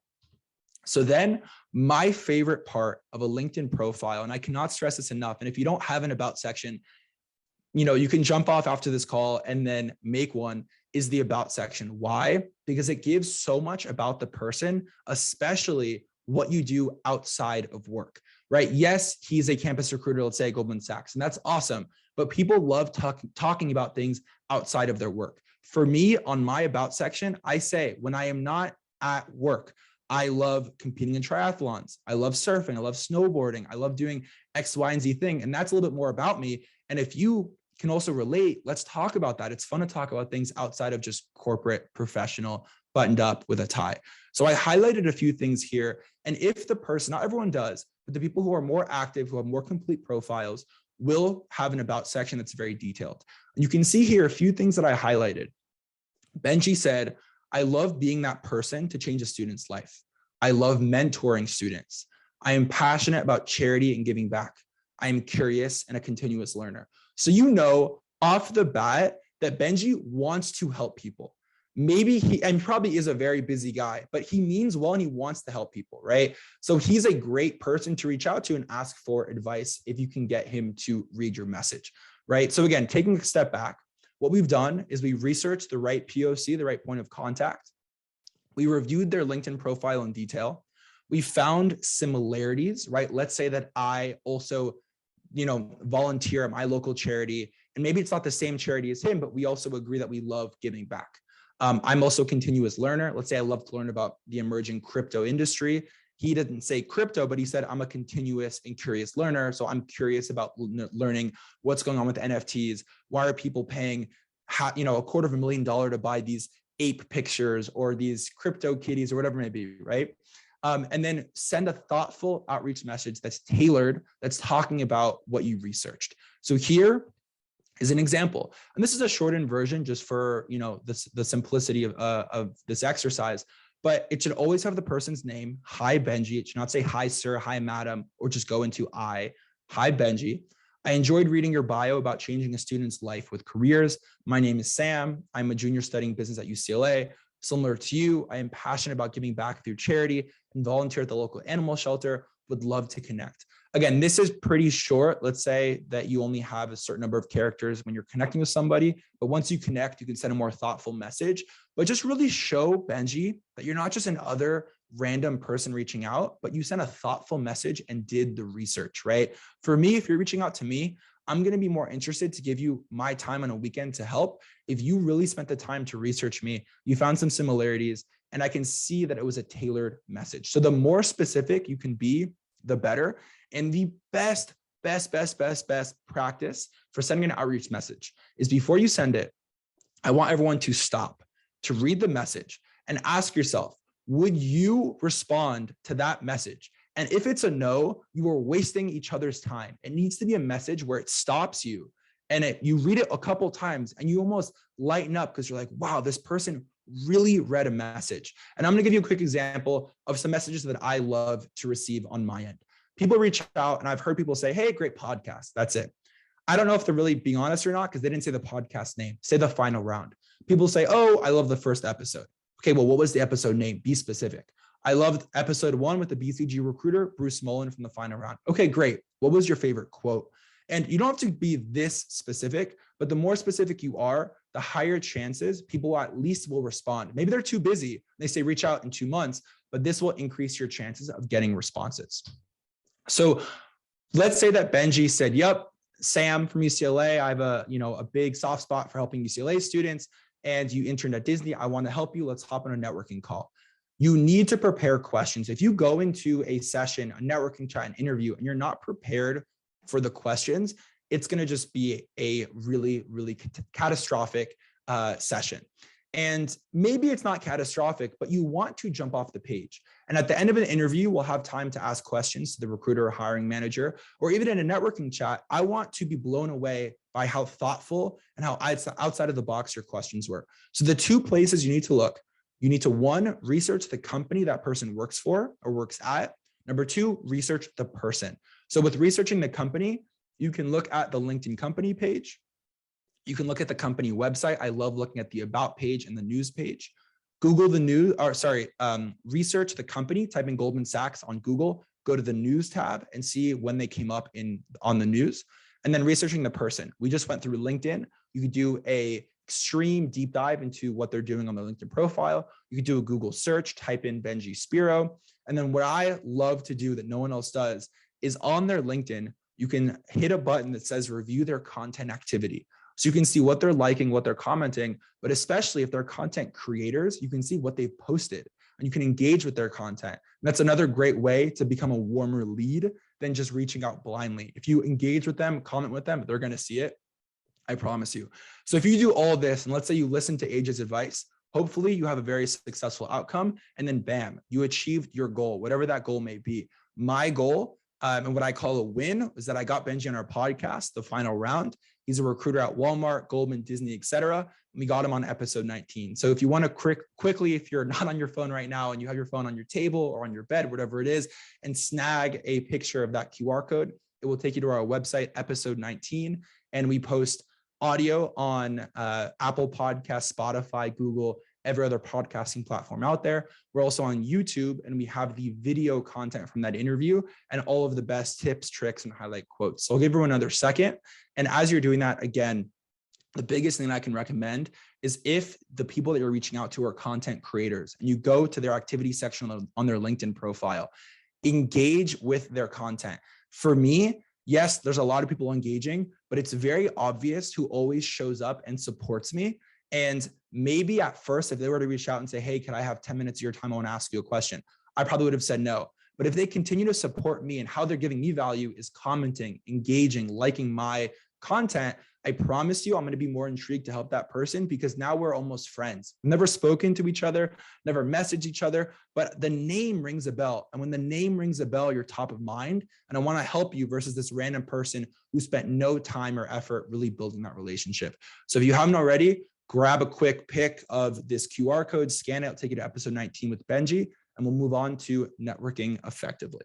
Speaker 2: So then my favorite part of a LinkedIn profile, and I cannot stress this enough, and if you don't have an about section, you can jump off after this call and then make one, is the about section. Why? Because it gives so much about the person, especially what you do outside of work, right? Yes, he's a campus recruiter, let's say at Goldman Sachs, and that's awesome. But people love talking about things outside of their work. For me, on my about section, I say when I am not at work, I love competing in triathlons. I love surfing. I love snowboarding. I love doing X, Y, and Z thing. And that's a little bit more about me. And if you can also relate, let's talk about that. It's fun to talk about things outside of just corporate, professional, buttoned up with a tie. So I highlighted a few things here. And if the person, not everyone does, but the people who are more active, who have more complete profiles, will have an about section that's very detailed. And you can see here a few things that I highlighted. Benji said, I love being that person to change a student's life. I love mentoring students. I am passionate about charity and giving back. I am curious and a continuous learner. So off the bat that Benji wants to help people. Maybe he probably is a very busy guy, but he means well and he wants to help people, right? So he's a great person to reach out to and ask for advice if you can get him to read your message, right? So again, taking a step back, what we've done is we researched the right POC, the right point of contact. We reviewed their LinkedIn profile in detail. We found similarities, right? Let's say that I also, volunteer at my local charity, and maybe it's not the same charity as him, but we also agree that we love giving back. I'm also a continuous learner. Let's say I love to learn about the emerging crypto industry. He didn't say crypto, but he said, I'm a continuous and curious learner. So I'm curious about learning what's going on with NFTs. Why are people paying, $250,000 to buy these ape pictures or these crypto kitties or whatever it may be, right? And then send a thoughtful outreach message that's tailored, that's talking about what you researched. So here is an example. And this is a shortened version just for, the simplicity of this exercise, but it should always have the person's name. Hi, Benji. It should not say, hi, sir, hi, madam, or just go into I. Hi, Benji. I enjoyed reading your bio about changing a student's life with careers. My name is Sam. I'm a junior studying business at UCLA. Similar to you, I am passionate about giving back through charity and volunteer at the local animal shelter. Would love to connect. Again, this is pretty short. Let's say that you only have a certain number of characters when you're connecting with somebody, but once you connect, you can send a more thoughtful message, but just really show Benji that you're not just another random person reaching out, but you sent a thoughtful message and did the research, right? For me, if you're reaching out to me, I'm going to be more interested to give you my time on a weekend to help. If you really spent the time to research me, you found some similarities, and I can see that it was a tailored message. So the more specific you can be, the better. And the best practice for sending an outreach message is before you send it, I want everyone to stop, to read the message and ask yourself, would you respond to that message? And if it's a no, you are wasting each other's time. It needs to be a message where it stops you And you read it a couple times and you almost lighten up because you're like, wow, this person really read a message. And I'm going to give you a quick example of some messages that I love to receive on my end. People reach out and I've heard people say, hey, great podcast. That's it. I don't know if they're really being honest or not because they didn't say the podcast name. Say the final round. People say, oh, I love the first episode. Okay, well, what was the episode name? Be specific. I loved episode 1 with the BCG recruiter, Bruce Mullen from the final round. Okay, great. What was your favorite quote? And you don't have to be this specific, but the more specific you are, the higher chances people at least will respond. Maybe they're too busy. They say reach out in 2 months, but this will increase your chances of getting responses. So let's say that Benji said, yep, Sam from UCLA, I have a big soft spot for helping UCLA students, and you interned at Disney. I want to help you. Let's hop on a networking call. You need to prepare questions. If you go into a session, a networking chat, an interview, and you're not prepared for the questions, it's going to just be a really, really catastrophic session. And maybe it's not catastrophic, but you want to jump off the page. And at the end of an interview, we'll have time to ask questions to the recruiter or hiring manager, or even in a networking chat. I want to be blown away by how thoughtful and how outside of the box your questions were. So the 2 places you need to look, you need to 1, research the company that person works for or works at. Number 2, research the person. So with researching the company, you can look at the LinkedIn company page. You can look at the company website. I love looking at the about page and the news page. Google the news, research the company, type in Goldman Sachs on Google, go to the news tab and see when they came up on the news. And then researching the person. We just went through LinkedIn. You could do a extreme deep dive into what they're doing on their LinkedIn profile. You could do a Google search, type in Benji Spiro. And then what I love to do that no one else does is on their LinkedIn, you can hit a button that says review their content activity. So you can see what they're liking, what they're commenting, but especially if they're content creators, you can see what they've posted and you can engage with their content. And that's another great way to become a warmer lead than just reaching out blindly. If you engage with them, comment with them, they're going to see it. I promise you. So if you do all this, and let's say you listen to Age's advice, hopefully you have a very successful outcome, and then bam, you achieved your goal, whatever that goal may be. My goal, and what I call a win, is that I got Benji on our podcast, the final round. He's a recruiter at Walmart, Goldman, Disney, etc. We got him on episode 19. So if you want to quickly, if you're not on your phone right now and you have your phone on your table or on your bed, whatever it is, and snag a picture of that QR code, it will take you to our website, episode 19. And we post audio on Apple Podcasts, Spotify, Google, every other podcasting platform out there. We're also on YouTube, and we have the video content from that interview and all of the best tips, tricks, and highlight quotes. So I'll give everyone another second. And as you're doing that, again, the biggest thing I can recommend is if the people that you're reaching out to are content creators and you go to their activity section on their LinkedIn profile, engage with their content. For me, yes, there's a lot of people engaging, but it's very obvious who always shows up and supports me. And maybe at first, if they were to reach out and say, hey, can I have 10 minutes of your time? I want to ask you a question. I probably would have said no. But if they continue to support me and how they're giving me value is commenting, engaging, liking my content, I promise you I'm going to be more intrigued to help that person because now we're almost friends. We've never spoken to each other, never messaged each other, but the name rings a bell. And when the name rings a bell, you're top of mind. And I want to help you versus this random person who spent no time or effort really building that relationship. So if you haven't already, grab a quick pic of this QR code, scan it, take you to episode 19 with Benji, and we'll move on to networking effectively.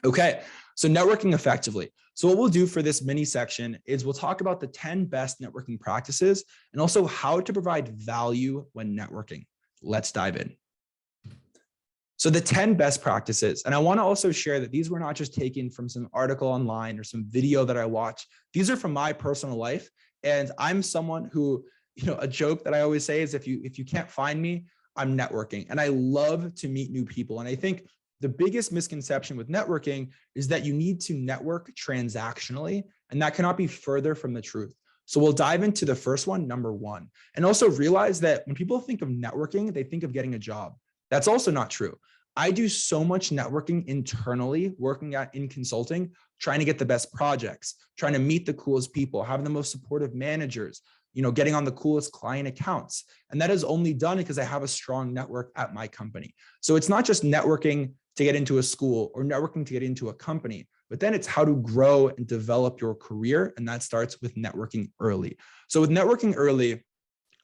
Speaker 2: Okay, so networking effectively. So what we'll do for this mini section is we'll talk about the 10 best networking practices and also how to provide value when networking. Let's dive in. So the 10 best practices, and I want to also share that these were not just taken from some article online or some video that I watched. These are from my personal life. And I'm someone who, a joke that I always say is if you can't find me, I'm networking. And I love to meet new people. And I think the biggest misconception with networking is that you need to network transactionally, and that cannot be further from the truth. So we'll dive into the first one, number 1, and also realize that when people think of networking, they think of getting a job. That's also not true. I do so much networking internally, working in consulting, trying to get the best projects, trying to meet the coolest people, having the most supportive managers, getting on the coolest client accounts. And that is only done because I have a strong network at my company. So it's not just networking to get into a school or networking to get into a company. but then it's how to grow and develop your career. And that starts with networking early. So with networking early,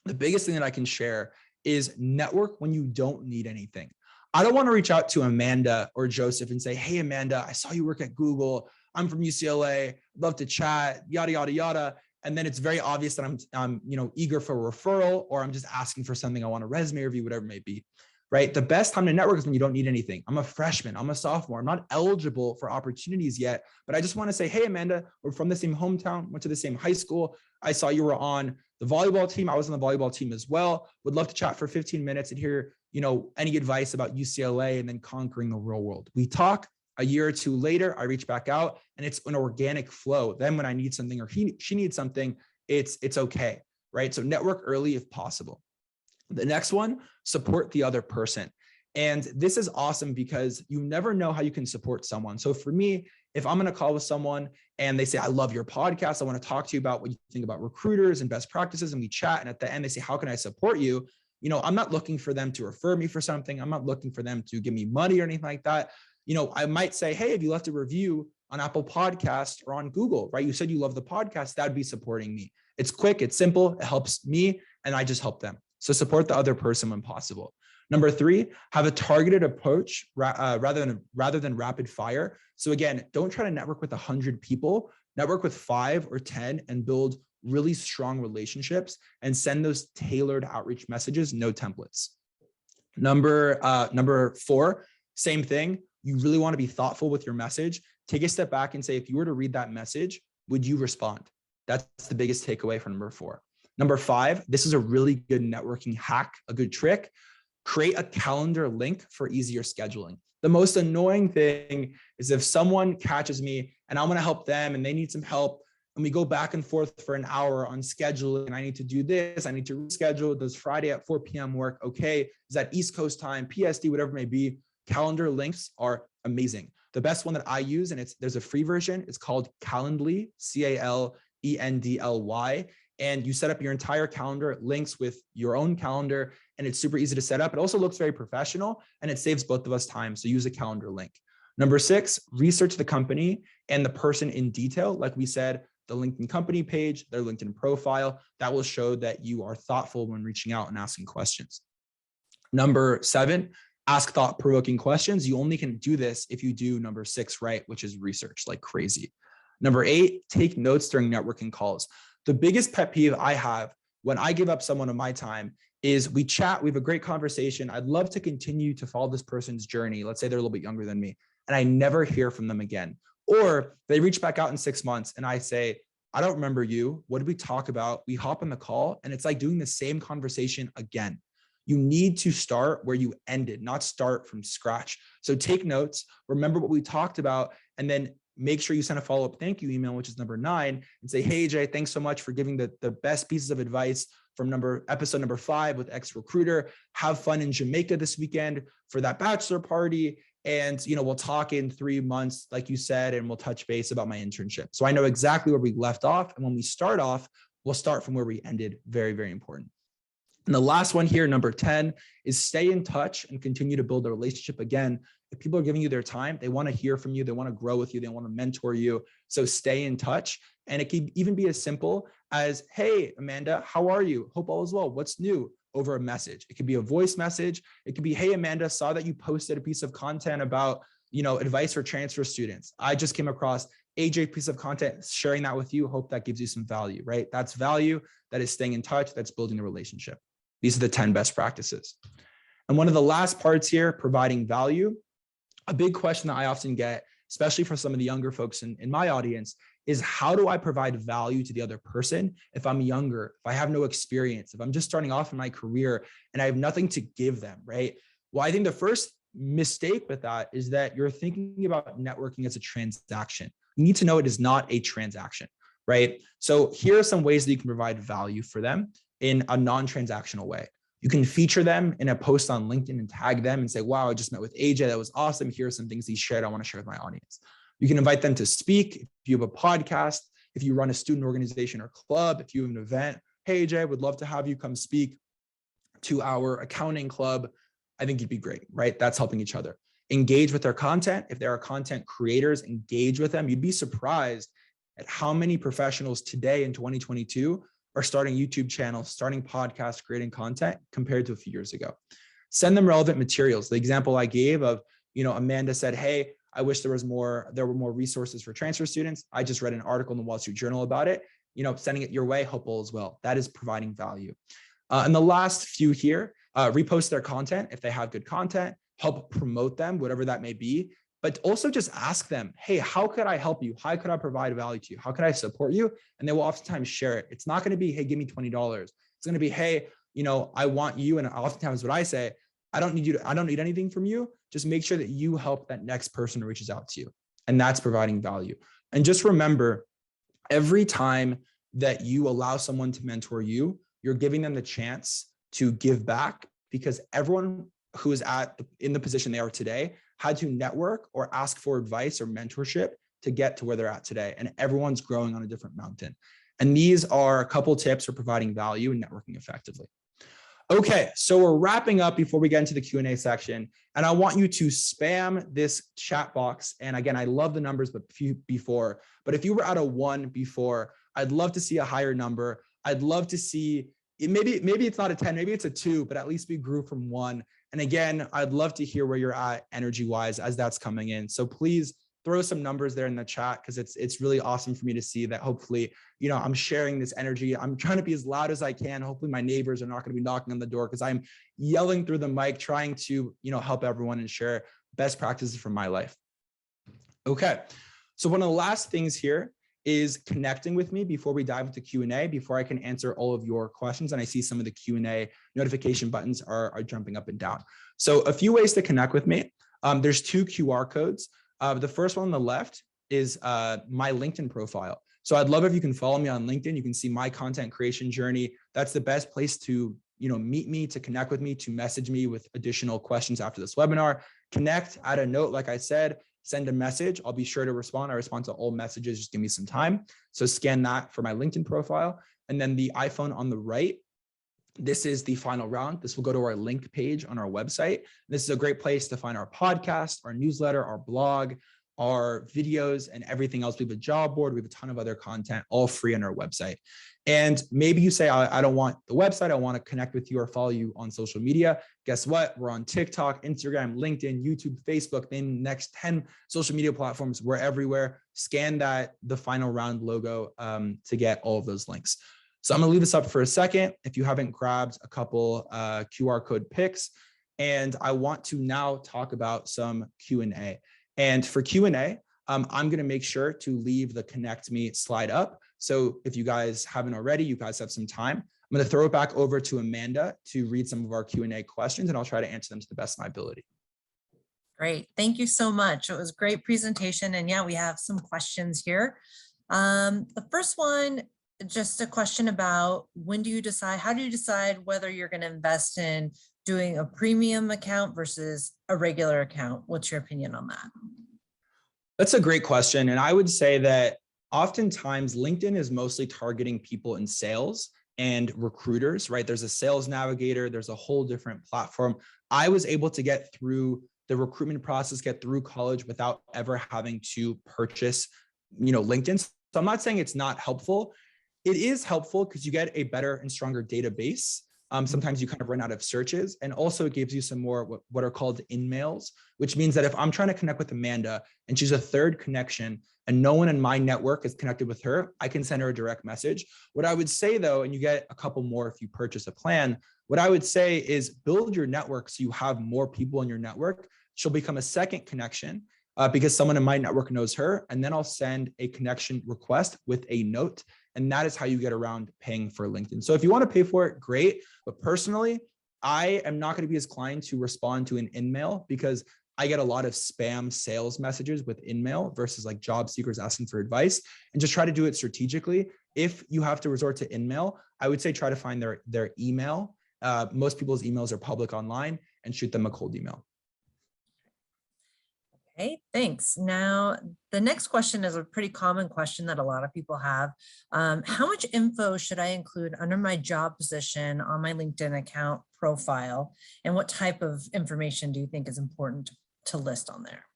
Speaker 2: the biggest thing that I can share is network when you don't need anything. I don't want to reach out to Amanda or Joseph and say, hey, Amanda, I saw you work at Google. I'm from UCLA, love to chat, yada, yada, yada. And then it's very obvious that I'm eager for a referral, or I'm just asking for something. I want a resume review, whatever it may be, right? The best time to network is when you don't need anything. I'm a freshman, I'm a sophomore, I'm not eligible for opportunities yet, but I just want to say, hey, Amanda, we're from the same hometown, went to the same high school. I saw you were on the volleyball team. I was on the volleyball team as well. Would love to chat for 15 minutes and hear, any advice about UCLA and then conquering the real world. We talk. A year or two later, I reach back out and it's an organic flow. Then when I need something or she needs something, it's okay, right? So network early if possible. The next one, support the other person. And this is awesome because you never know how you can support someone. So for me, if I'm on a call with someone and they say, I love your podcast, I want to talk to you about what you think about recruiters and best practices, and we chat. And at the end, they say, how can I support you? I'm not looking for them to refer me for something. I'm not looking for them to give me money or anything like that. I might say, hey, if you left a review on Apple Podcasts or on Google, right? You said you love the podcast, that'd be supporting me. It's quick, it's simple, it helps me, and I just help them. So support the other person when possible. Number 3, have a targeted approach rather than rapid fire. So again, don't try to network with 100 people, network with 5 or 10 and build really strong relationships and send those tailored outreach messages, no templates. Number 4, same thing. You really want to be thoughtful with your message. Take a step back and say, if you were to read that message, would you respond? That's the biggest takeaway from number 4. Number 5, this is a really good networking hack, a good trick. Create a calendar link for easier scheduling. The most annoying thing is if someone catches me and I'm going to help them and they need some help and we go back and forth for an hour on scheduling and I need to do this, I need to reschedule. Does Friday at 4 p.m. work? Okay. Is that East Coast time, PST, whatever it may be? Calendar links are amazing. The best one that I use, and there's a free version, it's called Calendly, Calendly. And you set up your entire calendar, it links with your own calendar, and it's super easy to set up. It also looks very professional and it saves both of us time. So use a calendar link. Number 6, research the company and the person in detail. Like we said, the LinkedIn company page, their LinkedIn profile, that will show that you are thoughtful when reaching out and asking questions. Number 7, ask thought-provoking questions. You only can do this if you do number 6 right, which is research like crazy. Number 8, take notes during networking calls. The biggest pet peeve I have when I give up someone of my time is we chat, we have a great conversation. I'd love to continue to follow this person's journey. Let's say they're a little bit younger than me, and I never hear from them again. Or they reach back out in 6 months and I say, I don't remember you. What did we talk about? We hop on the call and it's like doing the same conversation again. You need to start where you ended, not start from scratch. So take notes, remember what we talked about, and then make sure you send a follow-up thank you email, which is number 9, and say, hey, Jay, thanks so much for giving the best pieces of advice from episode number 5 with X Recruiter. Have fun in Jamaica this weekend for that bachelor party. And, we'll talk in 3 months, like you said, and we'll touch base about my internship. So I know exactly where we left off. And when we start off, we'll start from where we ended. Very, very important. And the last one here, number 10, is stay in touch and continue to build a relationship. Again, if people are giving you their time, they want to hear from you, they want to grow with you, they want to mentor you. So stay in touch. And it can even be as simple as, hey, Amanda, how are you? Hope all is well. What's new? Over a message. It could be a voice message. It could be, hey, Amanda, saw that you posted a piece of content about, advice for transfer students. I just came across AJ piece of content, sharing that with you. Hope that gives you some value, right? That's value. That is staying in touch. That's building a relationship. These are the 10 best practices. And one of the last parts here, providing value. A big question that I often get, especially for some of the younger folks in my audience, is how do I provide value to the other person if I'm younger, if I have no experience, if I'm just starting off in my career and I have nothing to give them, right? Well, I think the first mistake with that is that you're thinking about networking as a transaction. You need to know it is not a transaction, right? So here are some ways that you can provide value for them in a non-transactional way. You can feature them in a post on LinkedIn and tag them and say, wow, I just met with AJ. That was awesome. Here are some things he shared I want to share with my audience. You can invite them to speak. If you have a podcast, if you run a student organization or club, if you have an event, hey, AJ, would love to have you come speak to our accounting club. I think you'd be great, right? That's helping each other. engage with their content. If there are content creators, engage with them. You'd be surprised at how many professionals today in 2022 are starting YouTube channels, starting podcasts, creating content compared to a few years ago. Send them relevant materials. The example I gave of, Amanda said, hey, I wish there were more resources for transfer students. I just read an article in the Wall Street Journal about it. Sending it your way, helpful as well. That is providing value. And the last few here, repost their content if they have good content, help promote them, whatever that may be. But also just ask them, hey, how could I help you? How could I provide value to you? How can I support you? And they will oftentimes share it. It's not going to be, hey, give me $20. It's going to be, hey, I want you. And oftentimes what I say, I don't need anything from you. Just make sure that you help that next person who reaches out to you. And that's providing value. And just remember, every time that you allow someone to mentor you, you're giving them the chance to give back, because everyone who is in the position they are today had to network or ask for advice or mentorship to get to where they're at today. And everyone's growing on a different mountain. And these are a couple tips for providing value and networking effectively. Okay, so we're wrapping up before we get into the Q&A section. And I want you to spam this chat box. And again, I love the numbers but if you were at a 1 before, I'd love to see a higher number. I'd love to see, maybe it's not a 10, maybe it's a 2, but at least we grew from 1. And again, I'd love to hear where you're at energy-wise as that's coming in. So please throw some numbers there in the chat, because it's really awesome for me to see that hopefully, I'm sharing this energy. I'm trying to be as loud as I can. Hopefully my neighbors are not going to be knocking on the door, because I'm yelling through the mic, trying to, help everyone and share best practices from my life. Okay. So one of the last things here is connecting with me before we dive into Q&A, before I can answer all of your questions. And I see some of the Q&A notification buttons are jumping up and down. So a few ways to connect with me. There's 2 QR codes. The first one on the left is my LinkedIn profile. So I'd love if you can follow me on LinkedIn. You can see my content creation journey. That's the best place to, meet me, to connect with me, to message me with additional questions after this webinar. Connect, add a note, like I said, send a message. I'll be sure to respond. I respond to all messages. Just give me some time. So scan that for my LinkedIn profile. And then the iPhone on the right, this is the final round. This will go to our link page on our website. This is a great place to find our podcast, our newsletter, our blog, our videos, and everything else. We have a job board. We have a ton of other content, all free on our website. And maybe you say, I don't want the website. I want to connect with you or follow you on social media. Guess what? We're on TikTok, Instagram, LinkedIn, YouTube, Facebook, then next 10 social media platforms. We're everywhere. Scan the final round logo to get all of those links. So I'm going to leave this up for a second. If you haven't grabbed a couple QR code pics, and I want to now talk about some Q&A. And for Q&A, I'm going to make sure to leave the Connect Me slide up. So if you guys haven't already, you guys have some time. I'm going to throw it back over to Amanda to read some of our Q&A questions, and I'll try to answer them to the best of my ability.
Speaker 1: Great. Thank you so much. It was a great presentation. And yeah, we have some questions here. The first one, just a question about how do you decide whether you're going to invest in doing a premium account versus a regular account? What's your opinion on that?
Speaker 2: That's a great question. And I would say that oftentimes LinkedIn is mostly targeting people in sales and recruiters, right? There's a sales navigator, there's a whole different platform. I was able to get through the recruitment process, get through college without ever having to purchase, LinkedIn. So I'm not saying it's not helpful. It is helpful because you get a better and stronger database. Sometimes you kind of run out of searches, and also it gives you some more what are called in-mails, which means that if I'm trying to connect with Amanda and she's a third connection and no one in my network is connected with her, I can send her a direct message. What I would say though, and you get a couple more if you purchase a plan, what I would say is build your network so you have more people in your network. She'll become a second connection because someone in my network knows her, and then I'll send a connection request with a note. And that is how you get around paying for LinkedIn. So if you want to pay for it, great. But personally, I am not going to be as inclined to respond to an in-mail because I get a lot of spam sales messages with in-mail versus like job seekers asking for advice, and just try to do it strategically. If you have to resort to in-mail, I would say try to find their email. Most people's emails are public online, and shoot them a cold email.
Speaker 1: Okay, thanks. Now, the next question is a pretty common question that a lot of people have. How much info should I include under my job position on my LinkedIn account profile? And what type of information do you think is important to list on there?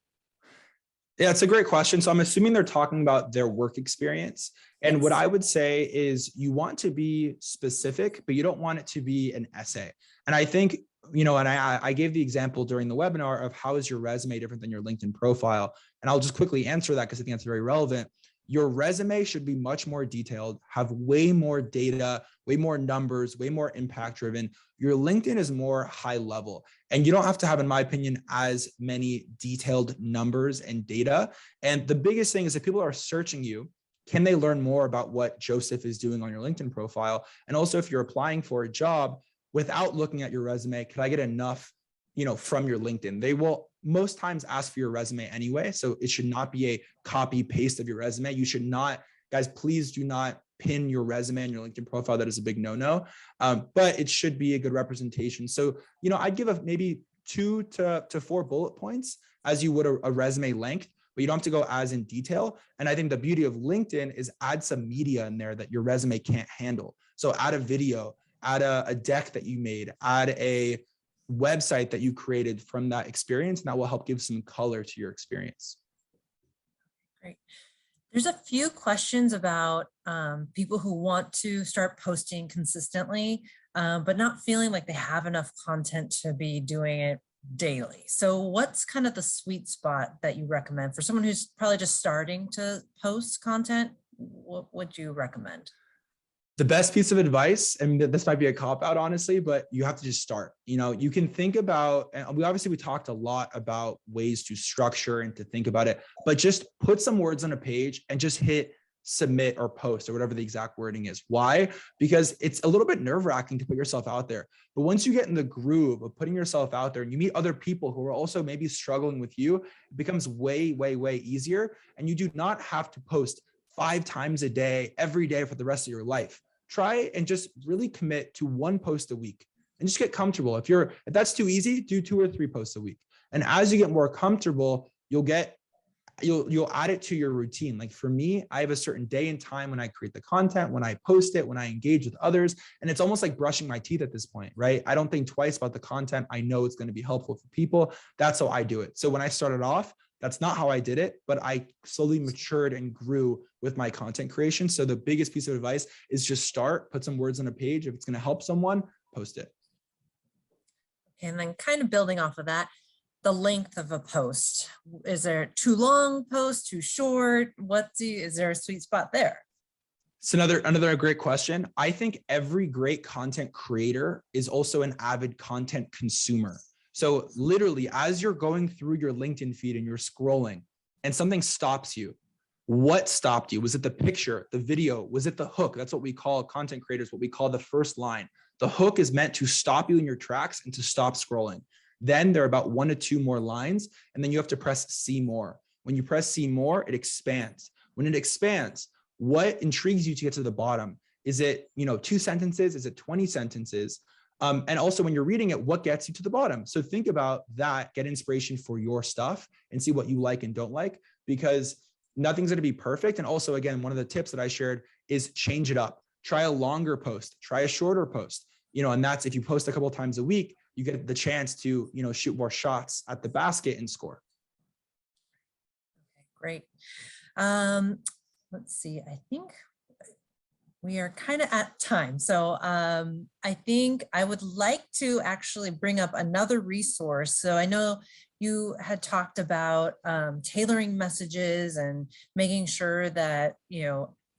Speaker 2: Yeah, it's a great question. So I'm assuming they're talking about their work experience. And what
Speaker 1: Yes.
Speaker 2: I would say is you want to be specific, but you don't want it to be an essay. And I think, and I gave the example during the webinar of how is your resume different than your LinkedIn profile? And I'll just quickly answer that because I think that's very relevant. Your resume should be much more detailed, have way more data, way more numbers, way more impact driven. Your LinkedIn is more high level, and you don't have to have, in my opinion, as many detailed numbers and data. And the biggest thing is if people are searching you, can they learn more about what Joseph is doing on your LinkedIn profile? And also if you're applying for a job without looking at your resume, could I get enough, from your LinkedIn? They will most times ask for your resume anyway. So it should not be a copy paste of your resume. You should not, guys, please do not pin your resume and your LinkedIn profile. That is a big no-no, but it should be a good representation. So, I'd give maybe 2 to 4 bullet points as you would a resume length, but you don't have to go as in detail. And I think the beauty of LinkedIn is add some media in there that your resume can't handle. So add a video, add a deck that you made, add a website that you created from that experience, and that will help give some color to your experience.
Speaker 1: Great. There's a few questions about people who want to start posting consistently, but not feeling like they have enough content to be doing it daily. So what's kind of the sweet spot that you recommend for someone who's probably just starting to post content? What would you recommend?
Speaker 2: The best piece of advice, and this might be a cop out, honestly, but you have to just start. You can think about, and we talked a lot about ways to structure and to think about it, but just put some words on a page and just hit submit or post or whatever the exact wording is. Why? Because it's a little bit nerve-wracking to put yourself out there. But once you get in the groove of putting yourself out there and you meet other people who are also maybe struggling with you, it becomes way, way, way easier. And you do not have to post 5 times a day, every day for the rest of your life. Try and just really commit to 1 post a week and just get comfortable. If that's too easy, do 2 or 3 posts a week. And as you get more comfortable, you'll add it to your routine. Like for me, I have a certain day and time when I create the content, when I post it, when I engage with others. And it's almost like brushing my teeth at this point, right? I don't think twice about the content. I know it's going to be helpful for people. That's how I do it. So when I started off, that's not how I did it, but I slowly matured and grew with my content creation. So the biggest piece of advice is just start, put some words on a page. If it's going to help someone, post it.
Speaker 1: And then kind of building off of that, the length of a post. Is there too long post, too short? Is there a sweet spot there?
Speaker 2: It's another great question. I think every great content creator is also an avid content consumer. So literally, as you're going through your LinkedIn feed and you're scrolling and something stops you, what stopped you? Was it the picture, the video? Was it the hook? That's what we call content creators, what we call the first line. The hook is meant to stop you in your tracks and to stop scrolling. Then there are about 1 to 2 more lines, and then you have to press see more. When you press see more, it expands. When it expands, what intrigues you to get to the bottom? Is it 2 sentences? Is it 20 sentences? And also when you're reading it, what gets you to the bottom? So think about that, get inspiration for your stuff and see what you like and don't like, because nothing's going to be perfect. And also, again, one of the tips that I shared is change it up. Try a longer post, try a shorter post, and that's if you post a couple of times a week, you get the chance to, shoot more shots at the basket and score.
Speaker 1: Okay, great. Let's see, I think we are kind of at time. So I think I would like to actually bring up another resource. So I know you had talked about tailoring messages and making sure that,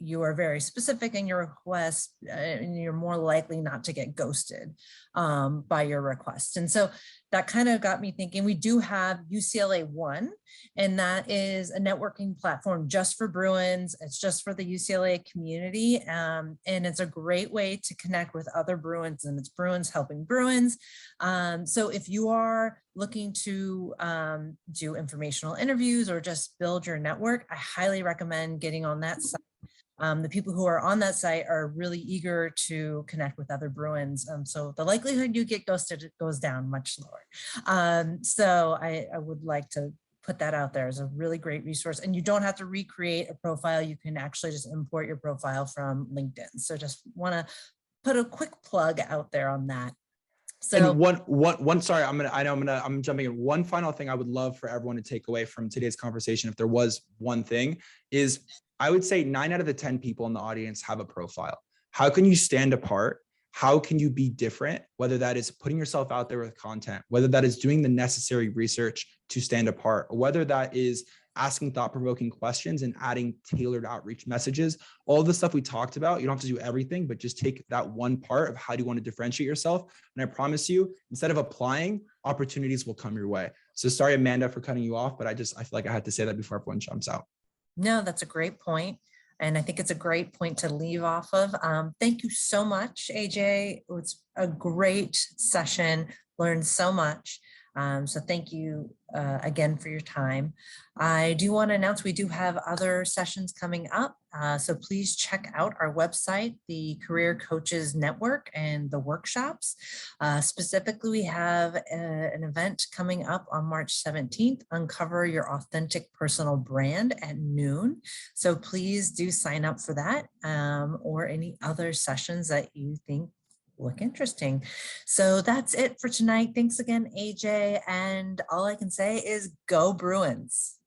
Speaker 1: you are very specific in your request and you're more likely not to get ghosted by your request. And so that kind of got me thinking, we do have UCLA One, and that is a networking platform just for Bruins. It's just for the UCLA community. And it's a great way to connect with other Bruins, and it's Bruins helping Bruins. So if you are looking to do informational interviews or just build your network, I highly recommend getting on that site. The people who are on that site are really eager to connect with other Bruins. So the likelihood you get ghosted goes down much lower. So I would like to put that out there as a really great resource. And you don't have to recreate a profile. You can actually just import your profile from LinkedIn. So just want to put a quick plug out there on that. So
Speaker 2: And sorry, I'm jumping in. One final thing I would love for everyone to take away from today's conversation, if there was one thing, is I would say 9 out of the 10 people in the audience have a profile. How can you stand apart? How can you be different? Whether that is putting yourself out there with content, whether that is doing the necessary research to stand apart, or whether that is asking thought-provoking questions and adding tailored outreach messages, all the stuff we talked about. You don't have to do everything, but just take that one part of how do you want to differentiate yourself. And I promise you, instead of applying, opportunities will come your way. So sorry, Amanda, for cutting you off, but I feel like I had to say that before everyone jumps out.
Speaker 1: no, that's a great point. And I think it's a great point to leave off of. Thank you so much, AJ. It was a great session, learned so much. So thank you again for your time. I do want to announce we do have other sessions coming up. So please check out our website, the Career Coaches Network, and the workshops. Specifically, we have an event coming up on March 17th, Uncover Your Authentic Personal Brand at noon. So please do sign up for that or any other sessions that you think look interesting. So that's it for tonight. Thanks again, AJ. And all I can say is go Bruins.